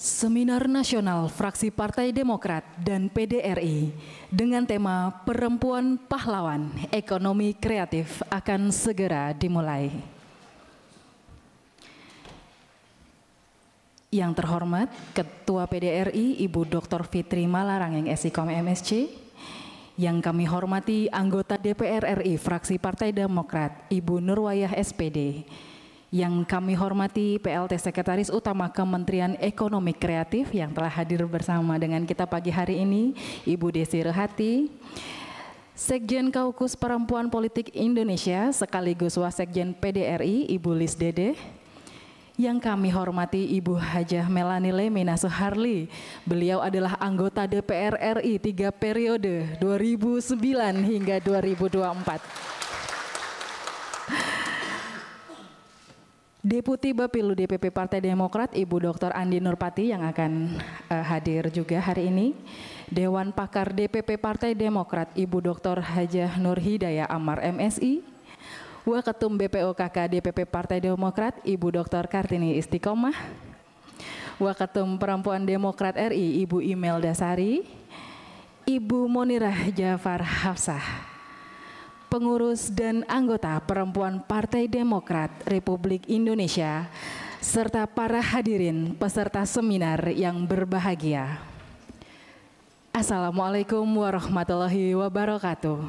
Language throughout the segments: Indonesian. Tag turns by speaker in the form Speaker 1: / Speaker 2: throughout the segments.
Speaker 1: Seminar Nasional Fraksi Partai Demokrat dan PDRI dengan tema Perempuan Pahlawan Ekonomi Kreatif akan segera dimulai. Yang terhormat Ketua PDRI Ibu Dr. Fitri Malarangeng SIKOM MSC, yang kami hormati anggota DPR RI Fraksi Partai Demokrat Ibu Nurwayah SPD, yang kami hormati PLT Sekretaris Utama Kementerian Ekonomi Kreatif yang telah hadir bersama dengan kita pagi hari ini, Ibu Desi Rehati, Sekjen Kaukus Perempuan Politik Indonesia sekaligus Wasekjen PDRI Ibu Lis Dede, yang kami hormati Ibu Hajah Melani Lemina Soeharli. Beliau adalah anggota DPR RI 3 periode 2009 hingga 2024. Deputi Bapilu DPP Partai Demokrat Ibu Dr. Andi Nurpati yang akan hadir juga hari ini. Dewan Pakar DPP Partai Demokrat Ibu Dr. Hajah Nur Hidayah Amar MSI. Waketum BPOKK DPP Partai Demokrat Ibu Dr. Kartini Istiqomah. Waketum Perempuan Demokrat RI Ibu Imelda Sari. Ibu Monirah Jafar Hafsah. Pengurus dan anggota Perempuan Partai Demokrat Republik Indonesia, serta para hadirin peserta seminar yang berbahagia. Assalamualaikum warahmatullahi wabarakatuh.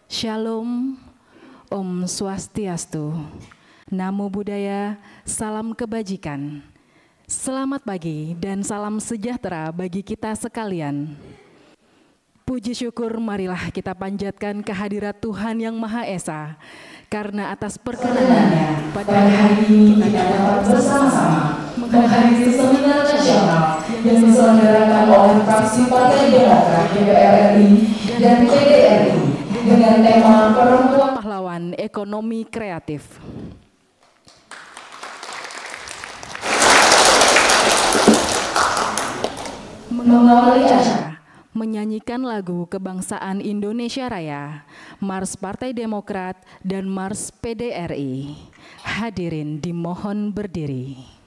Speaker 1: Shalom, Om Swastiastu, Namo Buddhaya, salam kebajikan. Selamat pagi dan salam sejahtera bagi kita sekalian. Puji syukur marilah kita panjatkan kehadirat Tuhan Yang Maha Esa, karena atas perkenanannya pada hari ini kita dapat bersama-sama menghadiri seminar nasional yang diselenggarakan oleh fraksi Partai Demokrat DPR RI dan PDRI dengan tema Perempuan Pahlawan Ekonomi Kreatif. Mengawali acara, menyanyikan lagu Kebangsaan Indonesia Raya, Mars Partai Demokrat dan Mars PDRI. Hadirin dimohon berdiri.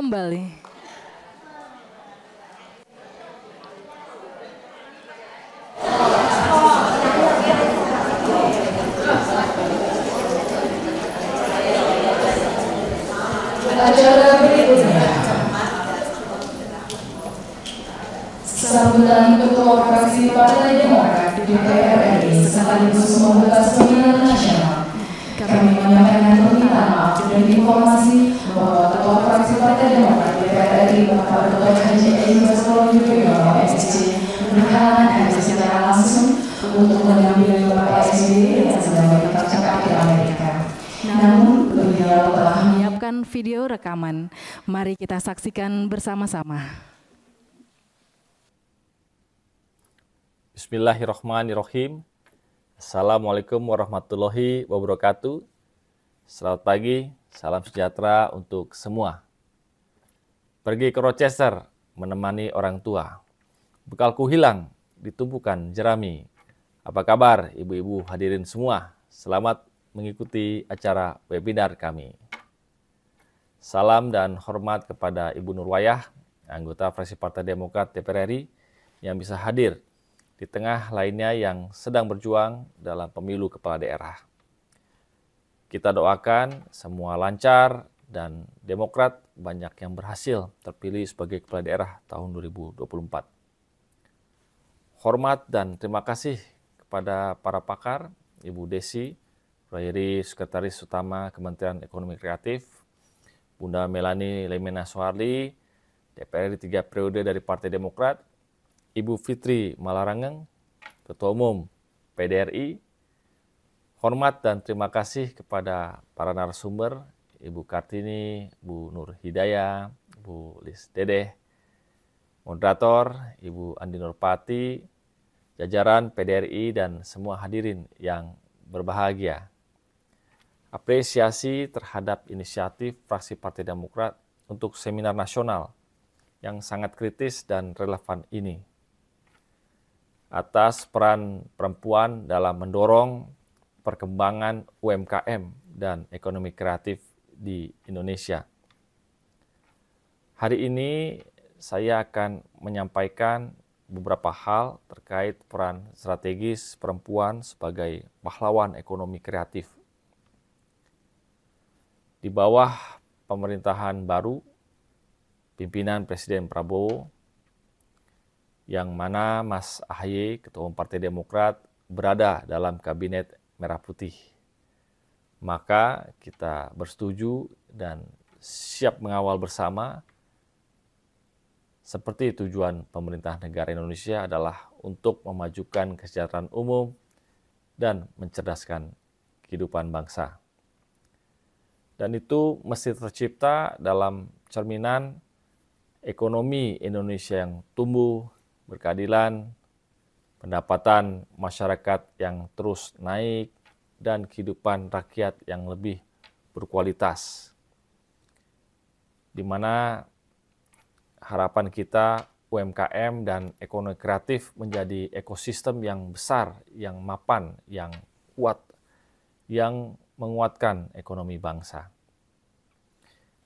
Speaker 1: kembali.
Speaker 2: Acara berikutnya, sambutan Ketua Fraksi Partai Demokrat di DPR RI sekaligus membuka seminar nasional. Kami menyampaikan permintaan maaf dan informasi bahwa Ketua Fraksi Partai Demokrat di DPR RI Bapak Dr. Haji Edi Baskoro Yudhoyono SC berhalangan hadir secara langsung untuk mendampingi Bapak SBY yang sedang bercakap di Amerika. Namun, beliau telah
Speaker 1: menyiapkan video rekaman. Mari kita saksikan bersama-sama.
Speaker 3: Bismillahirrahmanirrahim. Assalamualaikum warahmatullahi wabarakatuh. Selamat pagi, salam sejahtera untuk semua. Pergi ke Rochester menemani orang tua. Bekalku hilang, ditumpukan jerami. Apa kabar ibu-ibu hadirin semua? Selamat mengikuti acara webinar kami. Salam dan hormat kepada Ibu Nurwayah, anggota fraksi Partai Demokrat DPR RI yang bisa hadir di tengah lainnya yang sedang berjuang dalam pemilu kepala daerah. Kita doakan semua lancar dan Demokrat banyak yang berhasil terpilih sebagai kepala daerah tahun 2024. Hormat dan terima kasih kepada para pakar, Ibu Desi, Rairi, Sekretaris Utama Kementerian Ekonomi Kreatif, Bunda Melani Lemena Soeharli, DPR RI 3 periode dari Partai Demokrat, Ibu Fitri Malarangeng, Ketua Umum PDRI. Hormat dan terima kasih kepada para narasumber, Ibu Kartini, Bu Nur Hidayah, Bu Lis Dedeh, moderator, Ibu Andi Nurpati, jajaran PDRI dan semua hadirin yang berbahagia. Apresiasi terhadap inisiatif fraksi Partai Demokrat untuk seminar nasional yang sangat kritis dan relevan ini. Atas peran perempuan dalam mendorong perkembangan UMKM dan ekonomi kreatif di Indonesia. Hari ini saya akan menyampaikan beberapa hal terkait peran strategis perempuan sebagai pahlawan ekonomi kreatif. Di bawah pemerintahan baru, pimpinan Presiden Prabowo, yang mana Mas AHY, Ketua Umum Partai Demokrat, berada dalam Kabinet Merah Putih. Maka kita bersetuju dan siap mengawal bersama seperti tujuan pemerintah negara Indonesia adalah untuk memajukan kesejahteraan umum dan mencerdaskan kehidupan bangsa. Dan itu mesti tercipta dalam cerminan ekonomi Indonesia yang tumbuh, berkeadilan, pendapatan masyarakat yang terus naik, dan kehidupan rakyat yang lebih berkualitas. Di mana harapan kita UMKM dan ekonomi kreatif menjadi ekosistem yang besar, yang mapan, yang kuat, yang menguatkan ekonomi bangsa.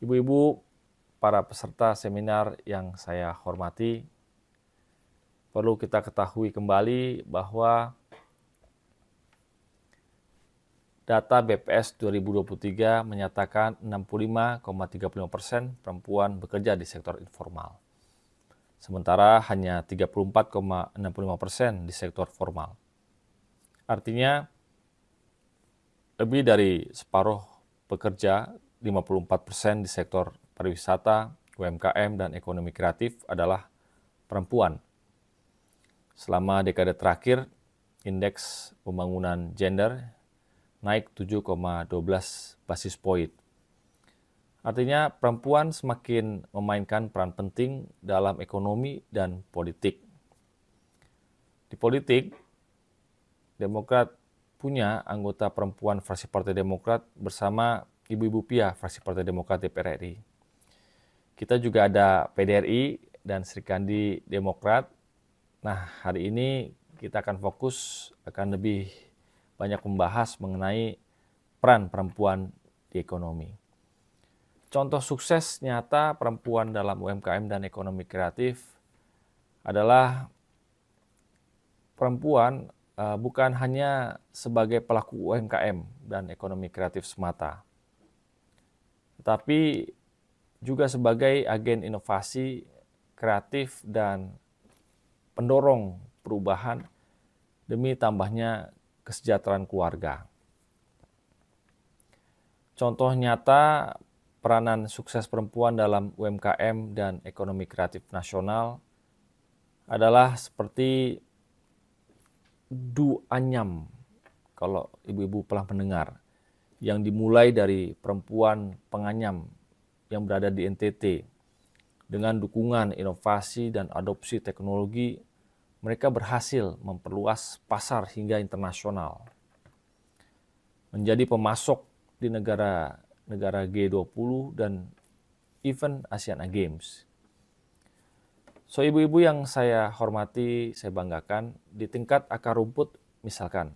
Speaker 3: Ibu-ibu, para peserta seminar yang saya hormati, perlu kita ketahui kembali bahwa data BPS 2023 menyatakan 65,35% perempuan bekerja di sektor informal. Sementara hanya 34,65% di sektor formal. Artinya, lebih dari separuh pekerja, 54% di sektor pariwisata, UMKM, dan ekonomi kreatif adalah perempuan. Selama dekade terakhir, indeks pembangunan gender naik 7,12 basis poin. Artinya perempuan semakin memainkan peran penting dalam ekonomi dan politik. Di politik, Demokrat punya anggota perempuan fraksi Partai Demokrat bersama Ibu-Ibu Pia fraksi Partai Demokrat DPR RI. Kita juga ada PDRI dan Serikandi Demokrat. Nah, hari ini kita akan fokus, akan lebih banyak membahas mengenai peran perempuan di ekonomi. contoh sukses nyata perempuan dalam UMKM dan ekonomi kreatif adalah perempuan bukan hanya sebagai pelaku UMKM dan ekonomi kreatif semata, tetapi juga sebagai agen inovasi kreatif dan pendorong perubahan demi tambahnya kesejahteraan keluarga. Contoh nyata peranan sukses perempuan dalam UMKM dan ekonomi kreatif nasional adalah seperti Du Anyam, kalau ibu-ibu pernah mendengar, yang dimulai dari perempuan penganyam yang berada di NTT. Dengan dukungan inovasi dan adopsi teknologi, mereka berhasil memperluas pasar hingga internasional. Menjadi pemasok di negara G20 dan event Asian Games. So, ibu-ibu yang saya hormati, saya banggakan, di tingkat akar rumput misalkan,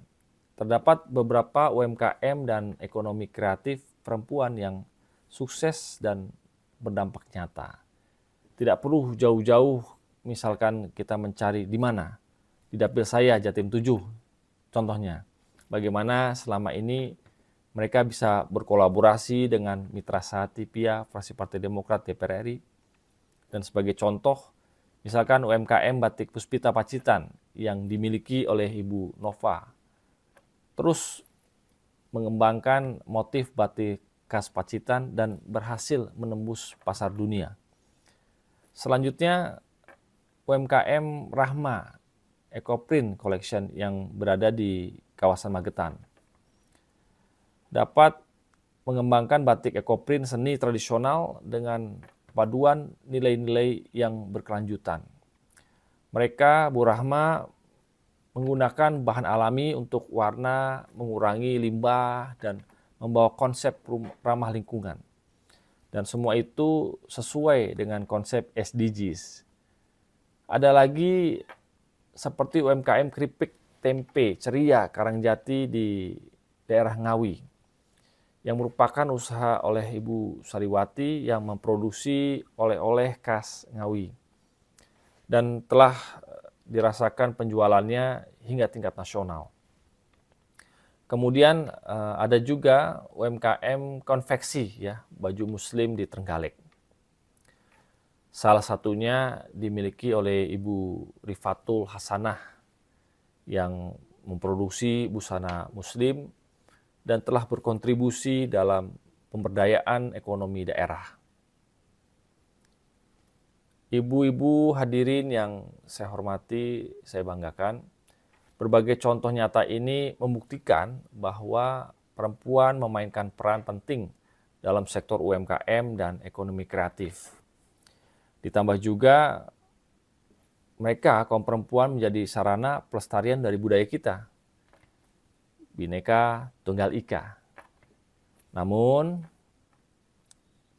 Speaker 3: terdapat beberapa UMKM dan ekonomi kreatif perempuan yang sukses dan berdampak nyata. Tidak perlu jauh-jauh, misalkan kita mencari di mana. Di dapil saya, Jatim 7, contohnya. Bagaimana selama ini mereka bisa berkolaborasi dengan Mitra Sahati PIA, fraksi Partai Demokrat DPR RI. Dan sebagai contoh, misalkan UMKM Batik Puspita Pacitan yang dimiliki oleh Ibu Nova. Terus mengembangkan motif batik khas Pacitan dan berhasil menembus pasar dunia. Selanjutnya, UMKM Rahma Ecoprint Collection yang berada di kawasan Magetan dapat mengembangkan batik ecoprint seni tradisional dengan paduan nilai-nilai yang berkelanjutan. Mereka, Bu Rahma, menggunakan bahan alami untuk warna, mengurangi limbah, dan membawa konsep ramah lingkungan. Dan semua itu sesuai dengan konsep SDGs. Ada lagi seperti UMKM keripik tempe ceria Karangjati di daerah Ngawi, yang merupakan usaha oleh Ibu Sariwati yang memproduksi oleh-oleh khas Ngawi. Dan telah dirasakan penjualannya hingga tingkat nasional. Kemudian ada juga UMKM konveksi, ya, baju muslim di Trenggalek. Salah satunya dimiliki oleh Ibu Rifatul Hasanah yang memproduksi busana muslim dan telah berkontribusi dalam pemberdayaan ekonomi daerah. Ibu-ibu hadirin yang saya hormati, saya banggakan, berbagai contoh nyata ini membuktikan bahwa perempuan memainkan peran penting dalam sektor UMKM dan ekonomi kreatif. Ditambah juga mereka, kaum perempuan, menjadi sarana pelestarian dari budaya kita, Bhinneka Tunggal Ika. Namun,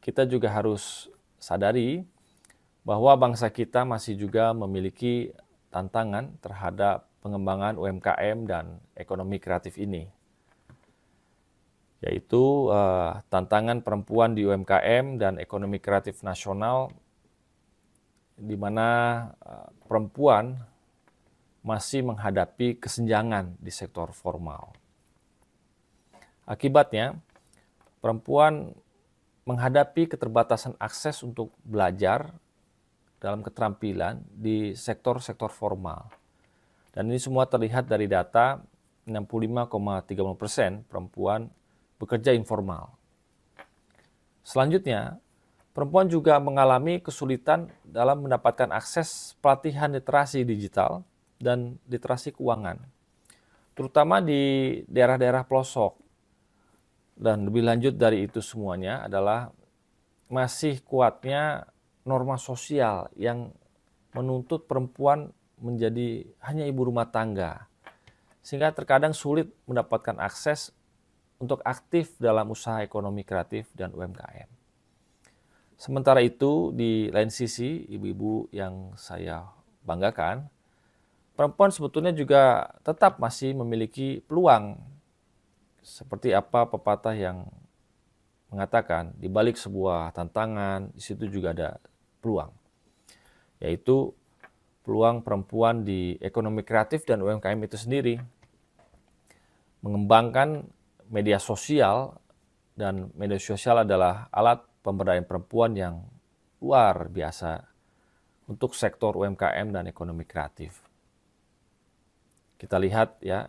Speaker 3: kita juga harus sadari bahwa bangsa kita masih juga memiliki tantangan terhadap pengembangan UMKM dan ekonomi kreatif ini, yaitu tantangan perempuan di UMKM dan ekonomi kreatif nasional, di mana perempuan masih menghadapi kesenjangan di sektor formal. Akibatnya, perempuan menghadapi keterbatasan akses untuk belajar dalam keterampilan di sektor-sektor formal. Dan ini semua terlihat dari data 65,30% perempuan bekerja informal. Selanjutnya, perempuan juga mengalami kesulitan dalam mendapatkan akses pelatihan literasi digital dan literasi keuangan, terutama di daerah-daerah pelosok. Dan lebih lanjut dari itu semuanya adalah masih kuatnya norma sosial yang menuntut perempuan menjadi hanya ibu rumah tangga, sehingga terkadang sulit mendapatkan akses untuk aktif dalam usaha ekonomi kreatif dan UMKM. Sementara itu, di lain sisi, ibu-ibu yang saya banggakan, perempuan sebetulnya juga tetap masih memiliki peluang, seperti apa pepatah yang mengatakan di balik sebuah tantangan, di situ juga ada peluang, yaitu peluang perempuan di ekonomi kreatif dan UMKM itu sendiri. Mengembangkan media sosial, dan media sosial adalah alat pemberdayaan perempuan yang luar biasa untuk sektor UMKM dan ekonomi kreatif. Kita lihat ya,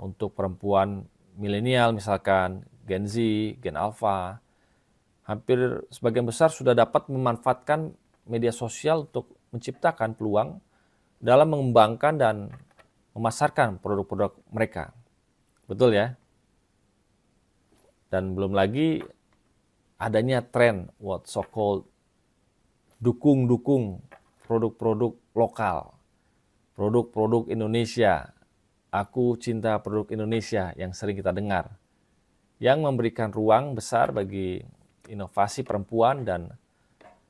Speaker 3: untuk perempuan milenial misalkan, Gen Z, Gen Alpha, hampir sebagian besar sudah dapat memanfaatkan media sosial untuk menciptakan peluang dalam mengembangkan dan memasarkan produk-produk mereka. Betul ya? Dan belum lagi adanya tren what so called dukung produk-produk lokal, produk-produk Indonesia. Aku cinta produk Indonesia yang sering kita dengar, yang memberikan ruang besar bagi inovasi perempuan dan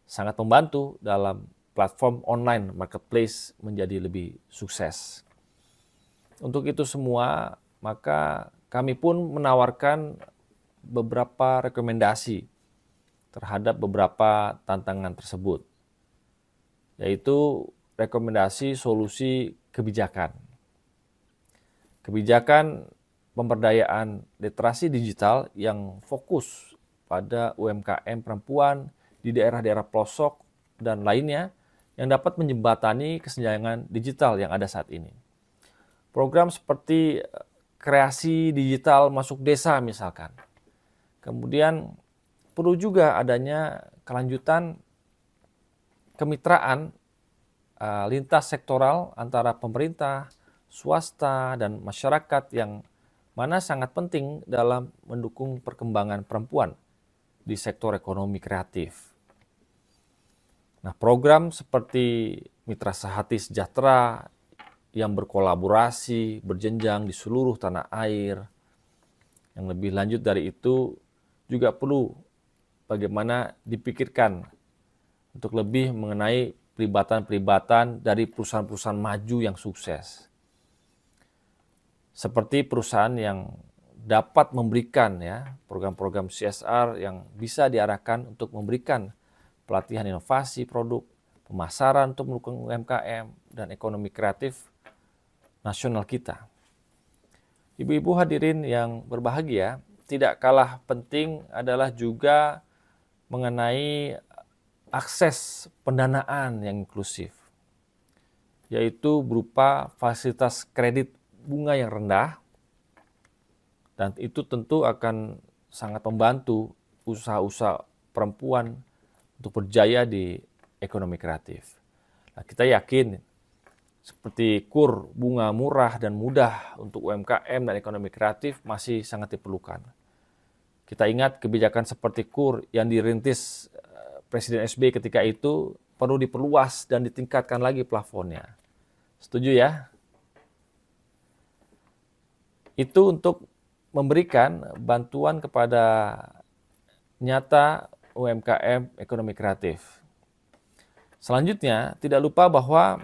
Speaker 3: sangat membantu dalam platform online marketplace menjadi lebih sukses. Untuk itu semua, maka kami pun menawarkan beberapa rekomendasi terhadap beberapa tantangan tersebut, yaitu rekomendasi solusi kebijakan. Kebijakan pemberdayaan literasi digital yang fokus pada UMKM perempuan di daerah-daerah pelosok dan lainnya yang dapat menjembatani kesenjangan digital yang ada saat ini. Program seperti kreasi digital masuk desa misalkan. Kemudian perlu juga adanya kelanjutan kemitraan lintas sektoral antara pemerintah, swasta, dan masyarakat yang mana sangat penting dalam mendukung perkembangan perempuan di sektor ekonomi kreatif. Nah, program seperti Mitra Sehati Sejahtera yang berkolaborasi, berjenjang di seluruh tanah air. Yang lebih lanjut dari itu juga perlu bagaimana dipikirkan untuk lebih mengenai pelibatan dari perusahaan-perusahaan maju yang sukses. Seperti perusahaan yang dapat memberikan ya program-program CSR yang bisa diarahkan untuk memberikan pelatihan inovasi produk, pemasaran untuk mendukung UMKM dan ekonomi kreatif nasional kita. Ibu-ibu hadirin yang berbahagia, tidak kalah penting adalah juga mengenai akses pendanaan yang inklusif, yaitu berupa fasilitas kredit bunga yang rendah, dan itu tentu akan sangat membantu usaha-usaha perempuan untuk berjaya di ekonomi kreatif. Nah, kita yakin seperti KUR bunga murah dan mudah untuk UMKM dan ekonomi kreatif masih sangat diperlukan. Kita ingat kebijakan seperti KUR yang dirintis Presiden SBY ketika itu perlu diperluas dan ditingkatkan lagi plafonnya. Setuju ya? Itu untuk memberikan bantuan kepada nyata UMKM ekonomi kreatif. Selanjutnya, tidak lupa bahwa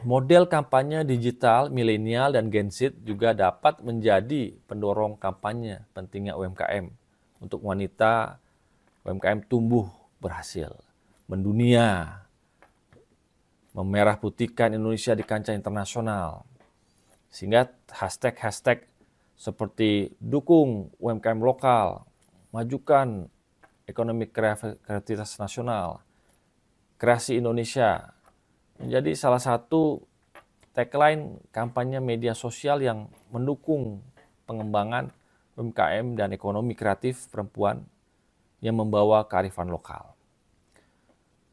Speaker 3: model kampanye digital milenial dan Gen Z juga dapat menjadi pendorong kampanye pentingnya UMKM untuk wanita UMKM tumbuh berhasil, mendunia, memerah putihkan Indonesia di kancah internasional. Sehingga hashtag-hashtag seperti dukung UMKM lokal, majukan ekonomi kreativitas nasional, kreasi Indonesia, menjadi salah satu tagline kampanye media sosial yang mendukung pengembangan UMKM dan ekonomi kreatif perempuan yang membawa kearifan lokal.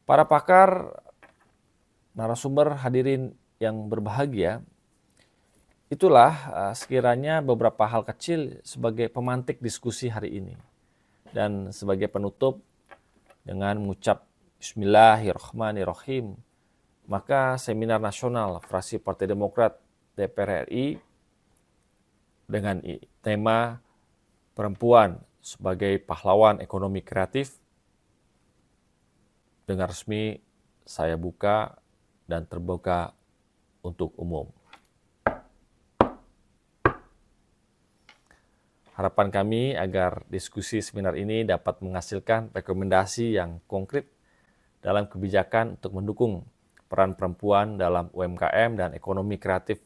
Speaker 3: Para pakar, narasumber hadirin yang berbahagia, itulah sekiranya beberapa hal kecil sebagai pemantik diskusi hari ini. Dan sebagai penutup dengan mengucap Bismillahirrahmanirrahim, maka Seminar Nasional Fraksi Partai Demokrat DPR RI dengan tema Perempuan sebagai Pahlawan Ekonomi Kreatif dengan resmi saya buka dan terbuka untuk umum. Harapan kami agar diskusi seminar ini dapat menghasilkan rekomendasi yang konkret dalam kebijakan untuk mendukung peran perempuan dalam UMKM dan ekonomi kreatif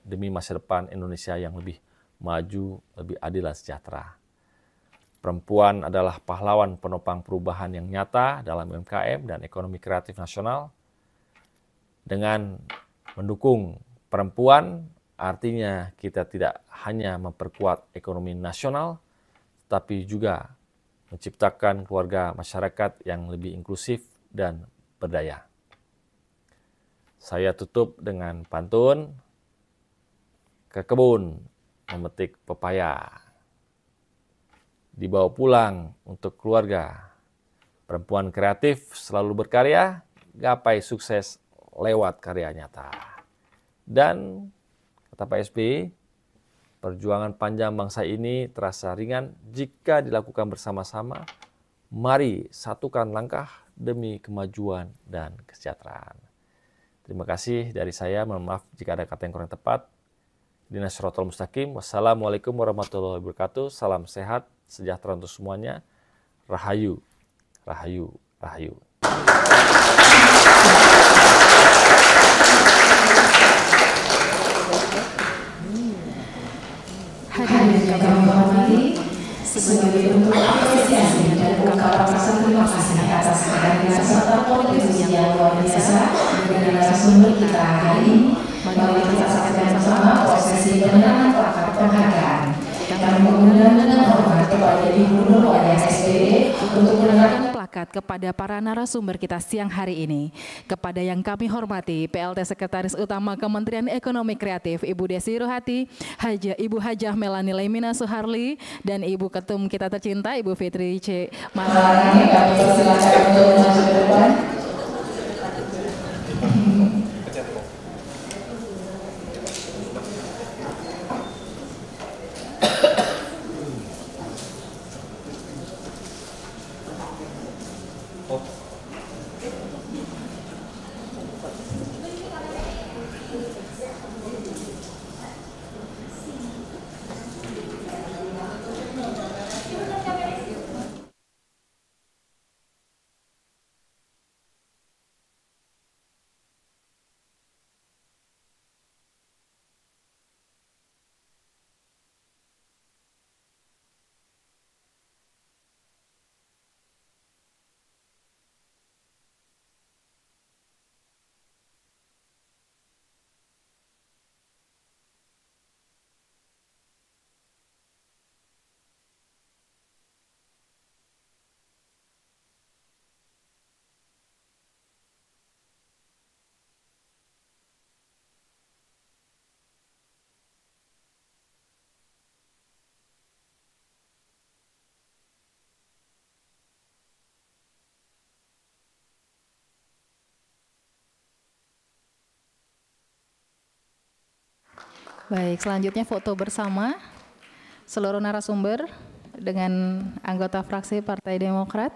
Speaker 3: demi masa depan Indonesia yang lebih maju, lebih adil dan sejahtera. Perempuan adalah pahlawan penopang perubahan yang nyata dalam UMKM dan ekonomi kreatif nasional. Dengan mendukung perempuan, artinya kita tidak hanya memperkuat ekonomi nasional, tapi juga menciptakan keluarga masyarakat yang lebih inklusif dan berdaya. Saya tutup dengan pantun, ke kebun memetik pepaya, dibawa pulang untuk keluarga. Perempuan kreatif selalu berkarya, gapai sukses lewat karya nyata. Dan kata Pak SBY, perjuangan panjang bangsa ini terasa ringan jika dilakukan bersama-sama. Mari satukan langkah demi kemajuan dan kesejahteraan. Terima kasih dari saya. Mohon maaf jika ada kata yang kurang tepat. Dinas Shirathul Mustaqim. Wassalamualaikum warahmatullahi wabarakatuh. Salam sehat, sejahtera untuk semuanya. Rahayu, rahayu, rahayu.
Speaker 2: Hadirin yang kami hormati, sebagai bentuk apresiasi dan ungkapan rasa terima kasih atas kehadiran serta kontribusi yang luar biasa dari narasumber kita hari ini, mari kita saksikan bersama prosesi penyerahan plakat penghargaan. Kami mengundang dengan hormat kepada Ibu Nurwayah SPD untuk menyerahkan
Speaker 1: plakat kepada para narasumber kita siang hari ini. Kepada yang kami hormati, PLT Sekretaris Utama Kementerian Ekonomi Kreatif, Ibu Desi Rohati, Ibu Hajah Melani Laimina Suharli, dan Ibu Ketum kita tercinta, Ibu Fitri C.
Speaker 2: Malarangeng. Kami persilakan untuk maju ke depan.
Speaker 1: Baik, selanjutnya foto bersama seluruh narasumber dengan anggota fraksi Partai Demokrat.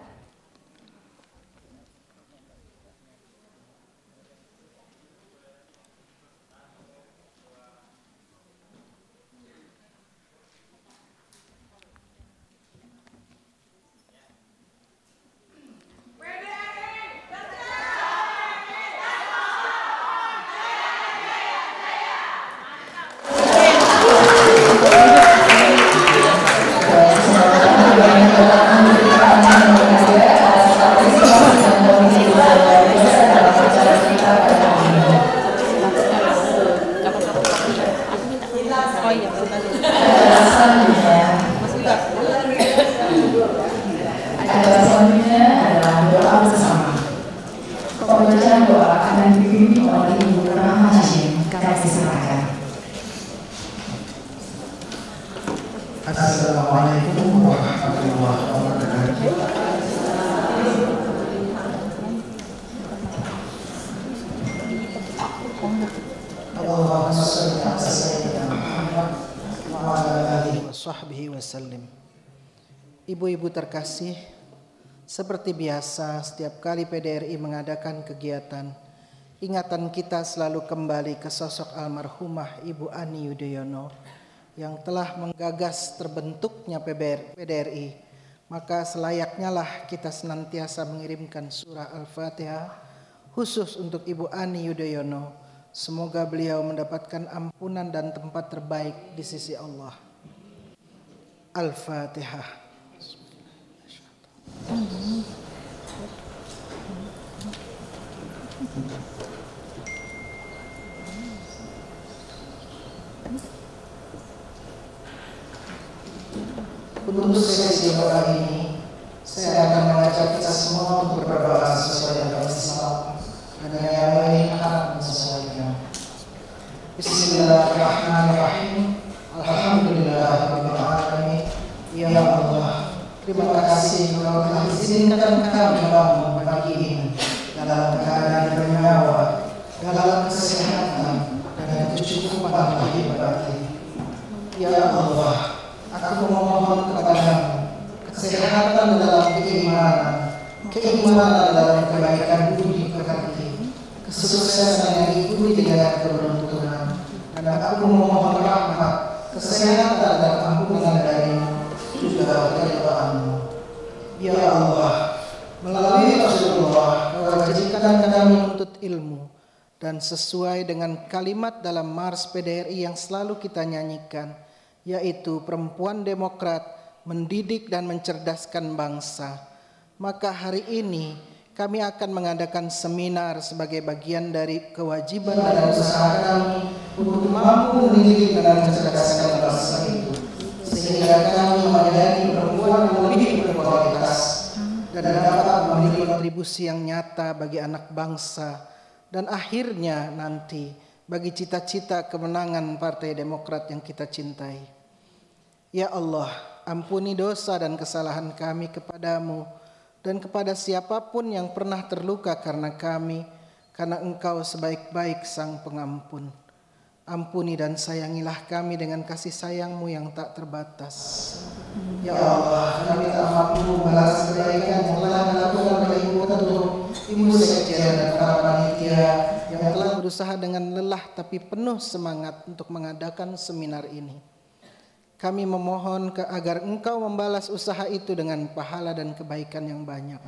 Speaker 1: Pembacaan doa akan dipimpin oleh Ibu Rahma Hashim. Kami silakan.
Speaker 4: Assalamualaikum warahmatullahi wabarakatuh. Allahumma shalli ala sayyidina Muhammad wa ala alihi wa sahbihi wasallim. Ibu-ibu terkasih, seperti biasa setiap kali PDRI mengadakan kegiatan, ingatan kita selalu kembali ke sosok almarhumah Ibu Ani Yudhoyono yang telah menggagas terbentuknya PDRI, maka selayaknya lah kita senantiasa mengirimkan surah Al-Fatihah khusus untuk Ibu Ani Yudhoyono. Semoga beliau mendapatkan ampunan dan tempat terbaik di sisi Allah. Al-Fatihah. Untuk sesi doa ini, saya akan mengajak kita semua untuk berdoa sesuai dengan Islam dan yang lain harap menyesuaikan. Bismillahirrahmanirrahim. Alhamdulillahirabbil alamin. Ya Allah, terima kasih Engkau telah izinkan kami bangun pagi ini dalam keadaan bernyawa, dalam kesehatan dan kecukupan lahir batin. Ya Allah, aku memohon kepadamu kesehatan dalam keimanan dalam kebaikan budi pekerti, kesuksesan yang diikuti dengan keberuntungan, dan aku memohon rahmat, kesehatan dan ampunan darimu, juga keridhaanmu. Ya Allah, melalui Rasulullah Kau wajibkan kami menuntut ilmu, dan sesuai dengan kalimat dalam Mars PDRI yang selalu kita nyanyikan, yaitu perempuan demokrat mendidik dan mencerdaskan bangsa. Maka hari ini kami akan mengadakan seminar sebagai bagian dari kewajiban dan usaha kami untuk mampu mendidik dan mencerdaskan bangsa itu, sehingga kami menjadi perempuan yang lebih berkualitas dan dapat memberi kontribusi yang nyata bagi anak bangsa dan akhirnya nanti bagi cita-cita kemenangan Partai Demokrat yang kita cintai. Ya Allah, ampuni dosa dan kesalahan kami kepadamu dan kepada siapapun yang pernah terluka karena kami, karena Engkau sebaik-baik Sang Pengampun. Ampuni dan sayangilah kami dengan kasih sayang-Mu yang tak terbatas. Ya Allah, kami tak mampu membalas kebaikan yang telah dilakukan oleh Ibu Ketum, Ibu Sekjen dan para panitia yang telah berusaha dengan lelah tapi penuh semangat untuk mengadakan seminar ini. Kami memohon agar Engkau membalas usaha itu dengan pahala dan kebaikan yang banyak.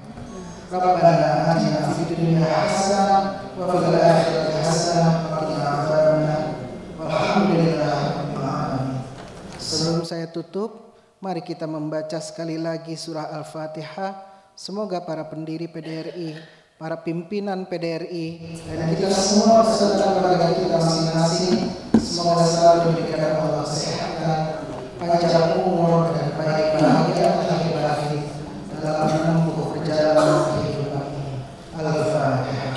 Speaker 4: Rabbana atina fid dunya hasanah wa fil akhirati hasanah wa qina adzabannar. Walhamdulillahirabbil alamin. Sebelum saya tutup, mari kita membaca sekali lagi surah Al-Fatihah. Semoga para pendiri PDRI, para pimpinan PDRI, dan kita semua beserta keluarga kita masing-masing, semoga selalu diberikan Allah kesehatan, panjang umur dan baik bahagia lahir batin dalam menempuh perjalanan kehidupan ini. Al-Fatihah.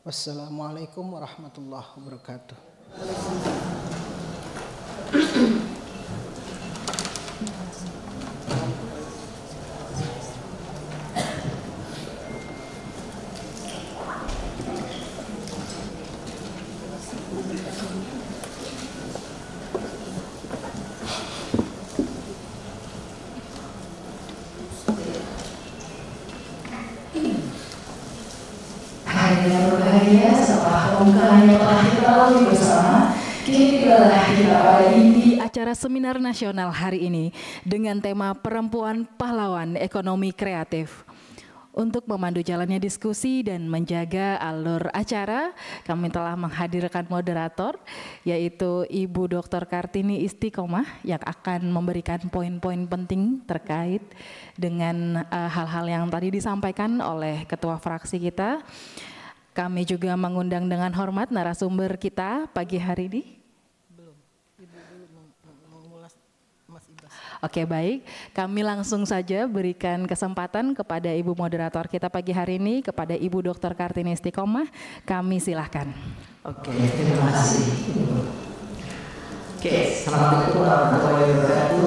Speaker 4: Wassalamualaikum warahmatullahi wabarakatuh.
Speaker 2: Setelah ungkapan yang telah kita lalui bersama, kini tibalah kita pada inti
Speaker 1: acara seminar nasional hari ini dengan tema Perempuan Pahlawan Ekonomi Kreatif. Untuk memandu jalannya diskusi dan menjaga alur acara, kami telah menghadirkan moderator, yaitu Ibu Dr. Kartini Istiqomah yang akan memberikan poin-poin penting terkait dengan hal-hal yang tadi disampaikan oleh Ketua Fraksi kita. Kami juga mengundang dengan hormat narasumber kita pagi hari ini.
Speaker 4: Belum, Ibu belum mengulas Mas Ibas.
Speaker 1: Oke, baik. Kami langsung saja berikan kesempatan kepada Ibu moderator kita pagi hari ini, kepada Ibu Dr. Kartini Istiqomah. Kami silahkan.
Speaker 5: Oke, terima kasih. Oke, assalamualaikum warahmatullahi wabarakatuh.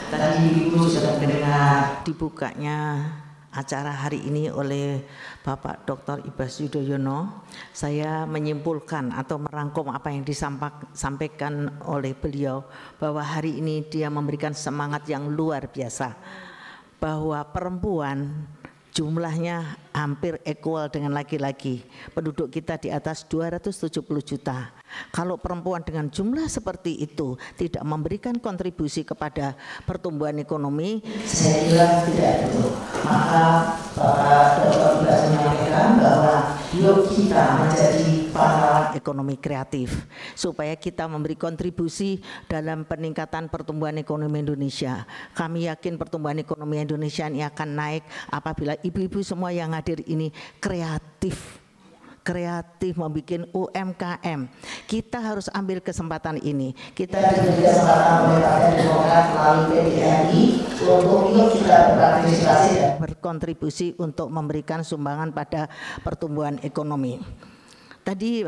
Speaker 5: Tadi Ibu sudah mendengar dibukanya acara hari ini oleh Bapak Dr. Ibas Yudhoyono, saya menyimpulkan atau merangkum apa yang disampaikan oleh beliau, bahwa hari ini dia memberikan semangat yang luar biasa, bahwa perempuan jumlahnya hampir equal dengan laki-laki. Penduduk kita di atas 270 juta. Kalau perempuan dengan jumlah seperti itu tidak memberikan kontribusi kepada pertumbuhan ekonomi, saya kira tidak betul. Maka Bapak Dr. Ibas menyampaikan bahwa yuk kita menjadi pahlawan ekonomi kreatif, supaya kita memberi kontribusi dalam peningkatan pertumbuhan ekonomi Indonesia. Kami yakin pertumbuhan ekonomi Indonesia ini akan naik apabila ibu-ibu semua yang hadir ini kreatif membuat UMKM. Kita harus ambil kesempatan ini. Kita diberi kesempatan oleh Partai Demokrat melalui PDRI untuk yuk kita berpartisipasi dan berkontribusi untuk memberikan sumbangan pada pertumbuhan ekonomi. Tadi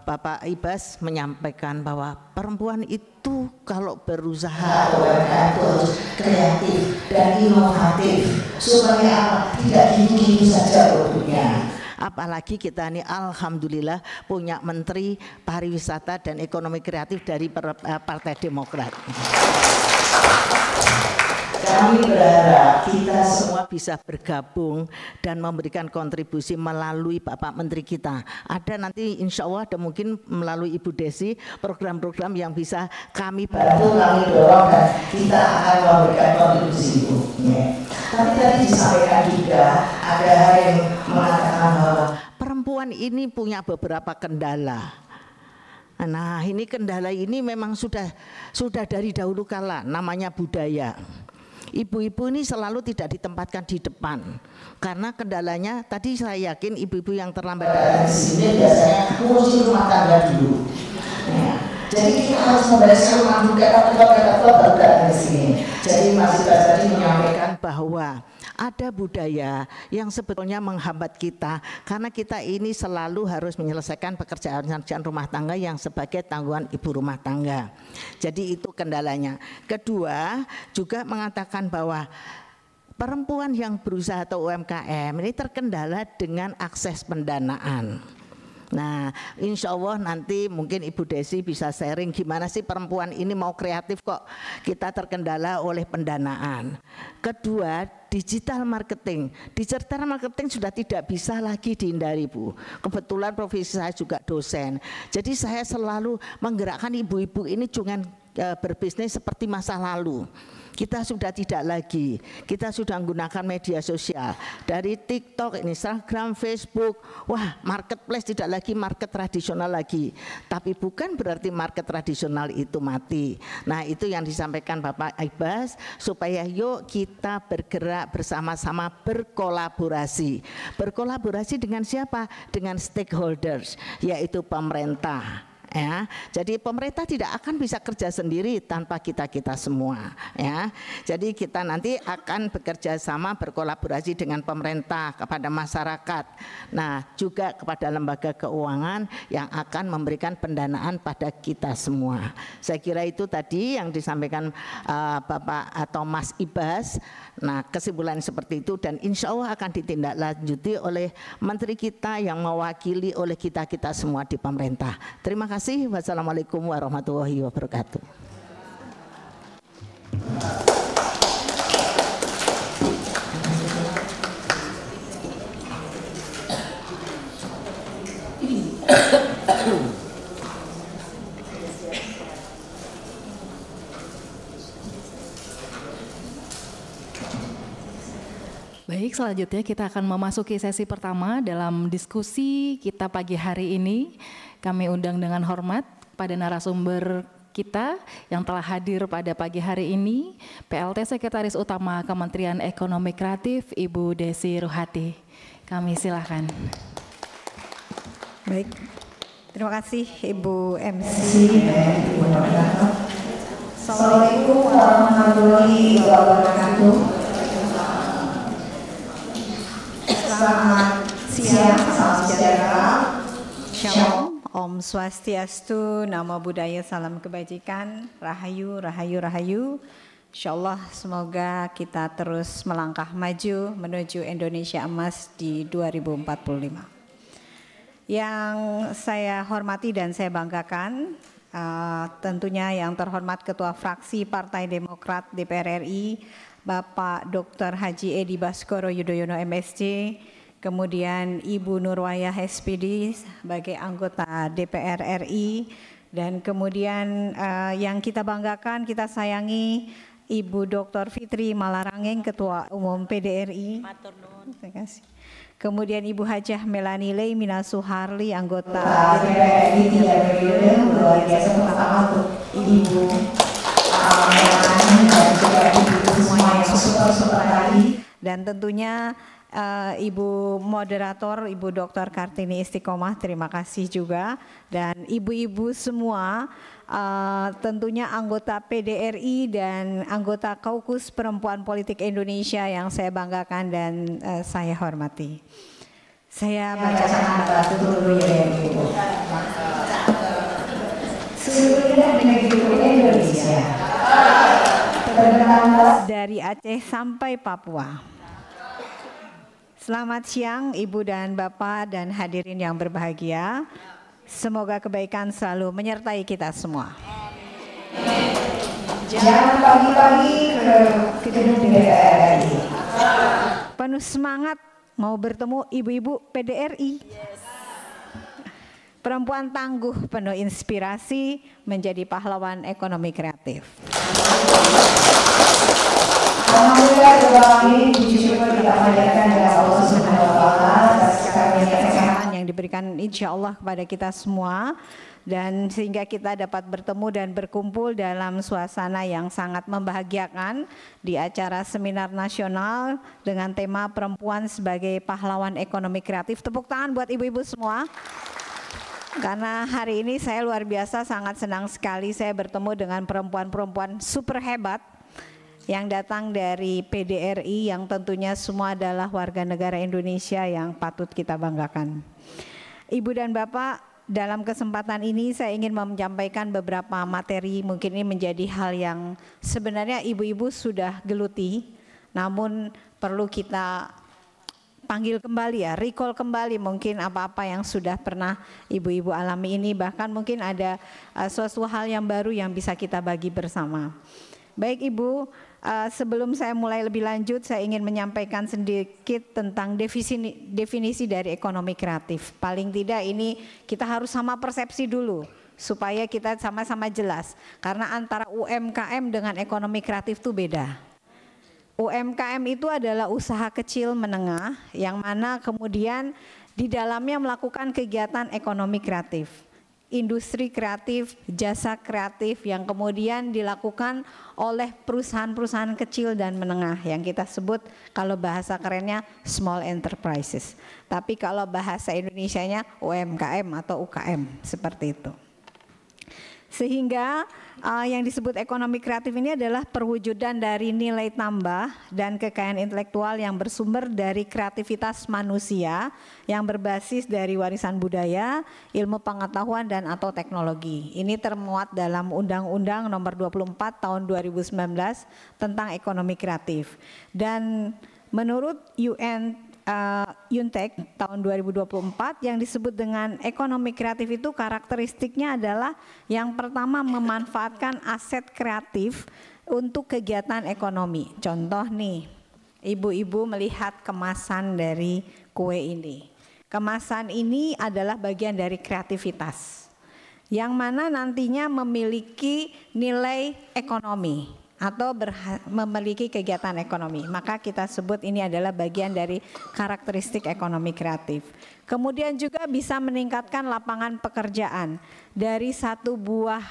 Speaker 5: Bapak Ibas menyampaikan bahwa perempuan itu kalau berusaha UMKM itu harus kreatif dan inovatif, supaya tidak gitu saja produknya. Apalagi kita ini alhamdulillah punya Menteri Pariwisata dan Ekonomi Kreatif dari Partai Demokrat. Kami berharap kita semua bisa bergabung dan memberikan kontribusi melalui Bapak Menteri kita. Ada nanti insya Allah, ada mungkin melalui Ibu Desi program-program yang bisa kami bantu, kami dorong, dan kita akan memberikan kontribusi itu. Tapi tadi disampaikan juga ada hal yang mengatakan bahwa perempuan ini punya beberapa kendala. Nah, ini kendala ini memang sudah dari dahulu kala, namanya budaya. Ibu-ibu ini selalu tidak ditempatkan di depan karena kendalanya tadi saya yakin ibu-ibu yang terlambat datang di sini biasanya ngurusin rumah tangga dulu. Jadi kita harus membereskan rumah tangga baru datang di sini. Jadi Mas Ibas tadi menyampaikan bahwa ada budaya yang sebetulnya menghambat kita karena kita ini selalu harus menyelesaikan pekerjaan rumah tangga yang sebagai tanggungan ibu rumah tangga. Jadi itu kendalanya. Kedua, juga mengatakan bahwa perempuan yang berusaha atau UMKM ini terkendala dengan akses pendanaan. Nah, insya Allah nanti mungkin Ibu Desi bisa sharing gimana sih perempuan ini mau kreatif kok kita terkendala oleh pendanaan. Kedua, digital marketing. Digital marketing sudah tidak bisa lagi dihindari, Bu. Kebetulan profesi saya juga dosen. Jadi saya selalu menggerakkan ibu-ibu ini jangan berbisnis seperti masa lalu. Kita sudah tidak lagi, kita sudah menggunakan media sosial dari TikTok, Instagram, Facebook. Wah, marketplace tidak lagi market tradisional lagi. Tapi bukan berarti market tradisional itu mati. Nah, itu yang disampaikan Bapak Ibas, supaya yuk kita bergerak bersama-sama, berkolaborasi. Berkolaborasi dengan siapa? Dengan stakeholders, yaitu pemerintah. Ya, jadi pemerintah tidak akan bisa kerja sendiri tanpa kita semua. Ya, jadi kita nanti akan bekerja sama berkolaborasi dengan pemerintah kepada masyarakat. Nah, juga kepada lembaga keuangan yang akan memberikan pendanaan pada kita semua. Saya kira itu tadi yang disampaikan Bapak atau Mas Ibas. Nah, kesimpulan seperti itu dan insya Allah akan ditindaklanjuti oleh Menteri kita yang mewakili oleh kita semua di pemerintah. Terima kasih. Wassalamualaikum warahmatullahi wabarakatuh.
Speaker 1: Baik, selanjutnya kita akan memasuki sesi pertama dalam diskusi kita pagi hari ini. Kami undang dengan hormat pada narasumber kita yang telah hadir pada pagi hari ini, PLT Sekretaris Utama Kementerian Ekonomi Kreatif, Ibu Desi Ruhati. Kami silakan.
Speaker 6: Baik, terima kasih Ibu MC.
Speaker 2: Assalamualaikum warahmatullahi wabarakatuh.
Speaker 6: Selamat siang, salam sejahtera. Shalom. Om Swastiastu, Namo Buddhaya, salam kebajikan, Rahayu, Rahayu, Rahayu. Insyaallah semoga kita terus melangkah maju menuju Indonesia Emas di 2045. Yang saya hormati dan saya banggakan tentunya yang terhormat Ketua Fraksi Partai Demokrat DPR RI Bapak Dr. Haji Edi Baskoro Yudhoyono MSc, kemudian Ibu Nurwayah SPD sebagai anggota DPR RI, dan kemudian yang kita banggakan, kita sayangi Ibu Dr. Fitri Malarangeng Ketua Umum PDRI. Terima kasih. Kemudian Ibu Hajah Melani Leimina Suharli anggota
Speaker 2: DPR RI 3 periode, luar biasa pertama untuk Ibu Melani dan juga ibu semua yang support tadi.
Speaker 6: Dan tentunya Ibu Moderator, Ibu Dr. Kartini Istiqomah, terima kasih juga. Dan ibu-ibu semua, tentunya anggota PDRI dan anggota Kaukus Perempuan Politik Indonesia yang saya banggakan dan saya hormati. Saya bacakan kata dulu ya Ibu.
Speaker 2: Seluruh negeri Indonesia,
Speaker 6: dari Aceh sampai Papua. Selamat siang Ibu dan Bapak dan hadirin yang berbahagia. Semoga kebaikan selalu menyertai kita semua.
Speaker 2: Jangan pagi-pagi ke gedung DPR RI.
Speaker 6: Penuh semangat mau bertemu ibu-ibu PDRI. Perempuan tangguh penuh inspirasi menjadi pahlawan ekonomi kreatif.
Speaker 2: Alhamdulillah doa ini puji syukur kita panjatkan kepada Allah Subhanahu wa taala atas karunia kesehatan
Speaker 6: yang diberikan insya Allah kepada kita semua, dan sehingga kita dapat bertemu dan berkumpul dalam suasana yang sangat membahagiakan di acara seminar nasional dengan tema perempuan sebagai pahlawan ekonomi kreatif. Tepuk tangan buat ibu-ibu semua. Karena hari ini saya luar biasa sangat senang sekali saya bertemu dengan perempuan-perempuan super hebat yang datang dari PDRI yang tentunya semua adalah warga negara Indonesia yang patut kita banggakan. Ibu dan Bapak, dalam kesempatan ini saya ingin menyampaikan beberapa materi, mungkin ini menjadi hal yang sebenarnya ibu-ibu sudah geluti, namun perlu kita panggil kembali ya, recall kembali mungkin apa-apa yang sudah pernah ibu-ibu alami ini, bahkan mungkin ada suatu hal yang baru yang bisa kita bagi bersama. Baik Ibu, sebelum saya mulai lebih lanjut, saya ingin menyampaikan sedikit tentang definisi dari ekonomi kreatif. Paling tidak ini kita harus sama persepsi dulu, supaya kita sama-sama jelas. Karena antara UMKM dengan ekonomi kreatif itu beda. UMKM itu adalah usaha kecil menengah yang mana kemudian di dalamnya melakukan kegiatan ekonomi kreatif, industri kreatif, jasa kreatif yang kemudian dilakukan oleh perusahaan-perusahaan kecil dan menengah yang kita sebut kalau bahasa kerennya small enterprises. Tapi kalau bahasa Indonesianya UMKM atau UKM seperti itu. Sehingga yang disebut ekonomi kreatif ini adalah perwujudan dari nilai tambah dan kekayaan intelektual yang bersumber dari kreativitas manusia yang berbasis dari warisan budaya, ilmu pengetahuan dan atau teknologi. Ini termuat dalam Undang-Undang Nomor 24 Tahun 2019 tentang ekonomi kreatif. Dan menurut UNTEC tahun 2024 yang disebut dengan ekonomi kreatif itu karakteristiknya adalah yang pertama memanfaatkan aset kreatif untuk kegiatan ekonomi. Contoh nih, ibu-ibu melihat kemasan dari kue ini. Kemasan ini adalah bagian dari kreativitas yang mana nantinya memiliki nilai ekonomi atau memiliki kegiatan ekonomi, maka kita sebut ini adalah bagian dari karakteristik ekonomi kreatif. Kemudian juga bisa meningkatkan lapangan pekerjaan. Dari satu buah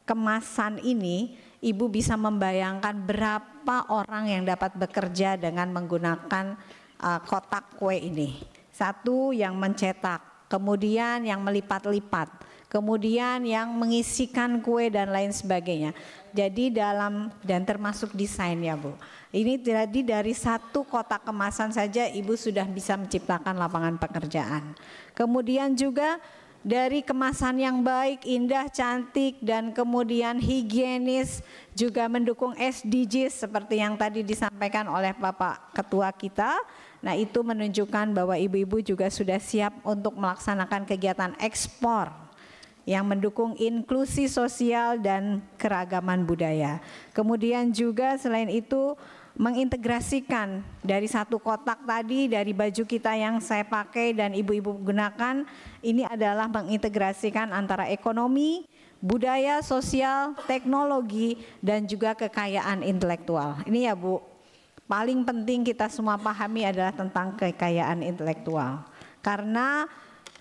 Speaker 6: kemasan ini, ibu bisa membayangkan berapa orang yang dapat bekerja dengan menggunakan kotak kue ini. Satu yang mencetak, kemudian yang melipat-lipat, kemudian yang mengisikan kue dan lain sebagainya. Jadi dalam dan termasuk desain ya Bu. Ini jadi dari satu kotak kemasan saja ibu sudah bisa menciptakan lapangan pekerjaan. Kemudian juga dari kemasan yang baik, indah, cantik, dan kemudian higienis, juga mendukung SDGs seperti yang tadi disampaikan oleh Bapak Ketua kita. Nah, itu menunjukkan bahwa ibu-ibu juga sudah siap untuk melaksanakan kegiatan ekspor yang mendukung inklusi sosial dan keragaman budaya. Kemudian juga selain itu mengintegrasikan dari satu kotak tadi, dari baju kita yang saya pakai dan ibu-ibu gunakan, ini adalah mengintegrasikan antara ekonomi, budaya, sosial, teknologi, dan juga kekayaan intelektual. Ini ya Bu, paling penting kita semua pahami adalah tentang kekayaan intelektual. Karena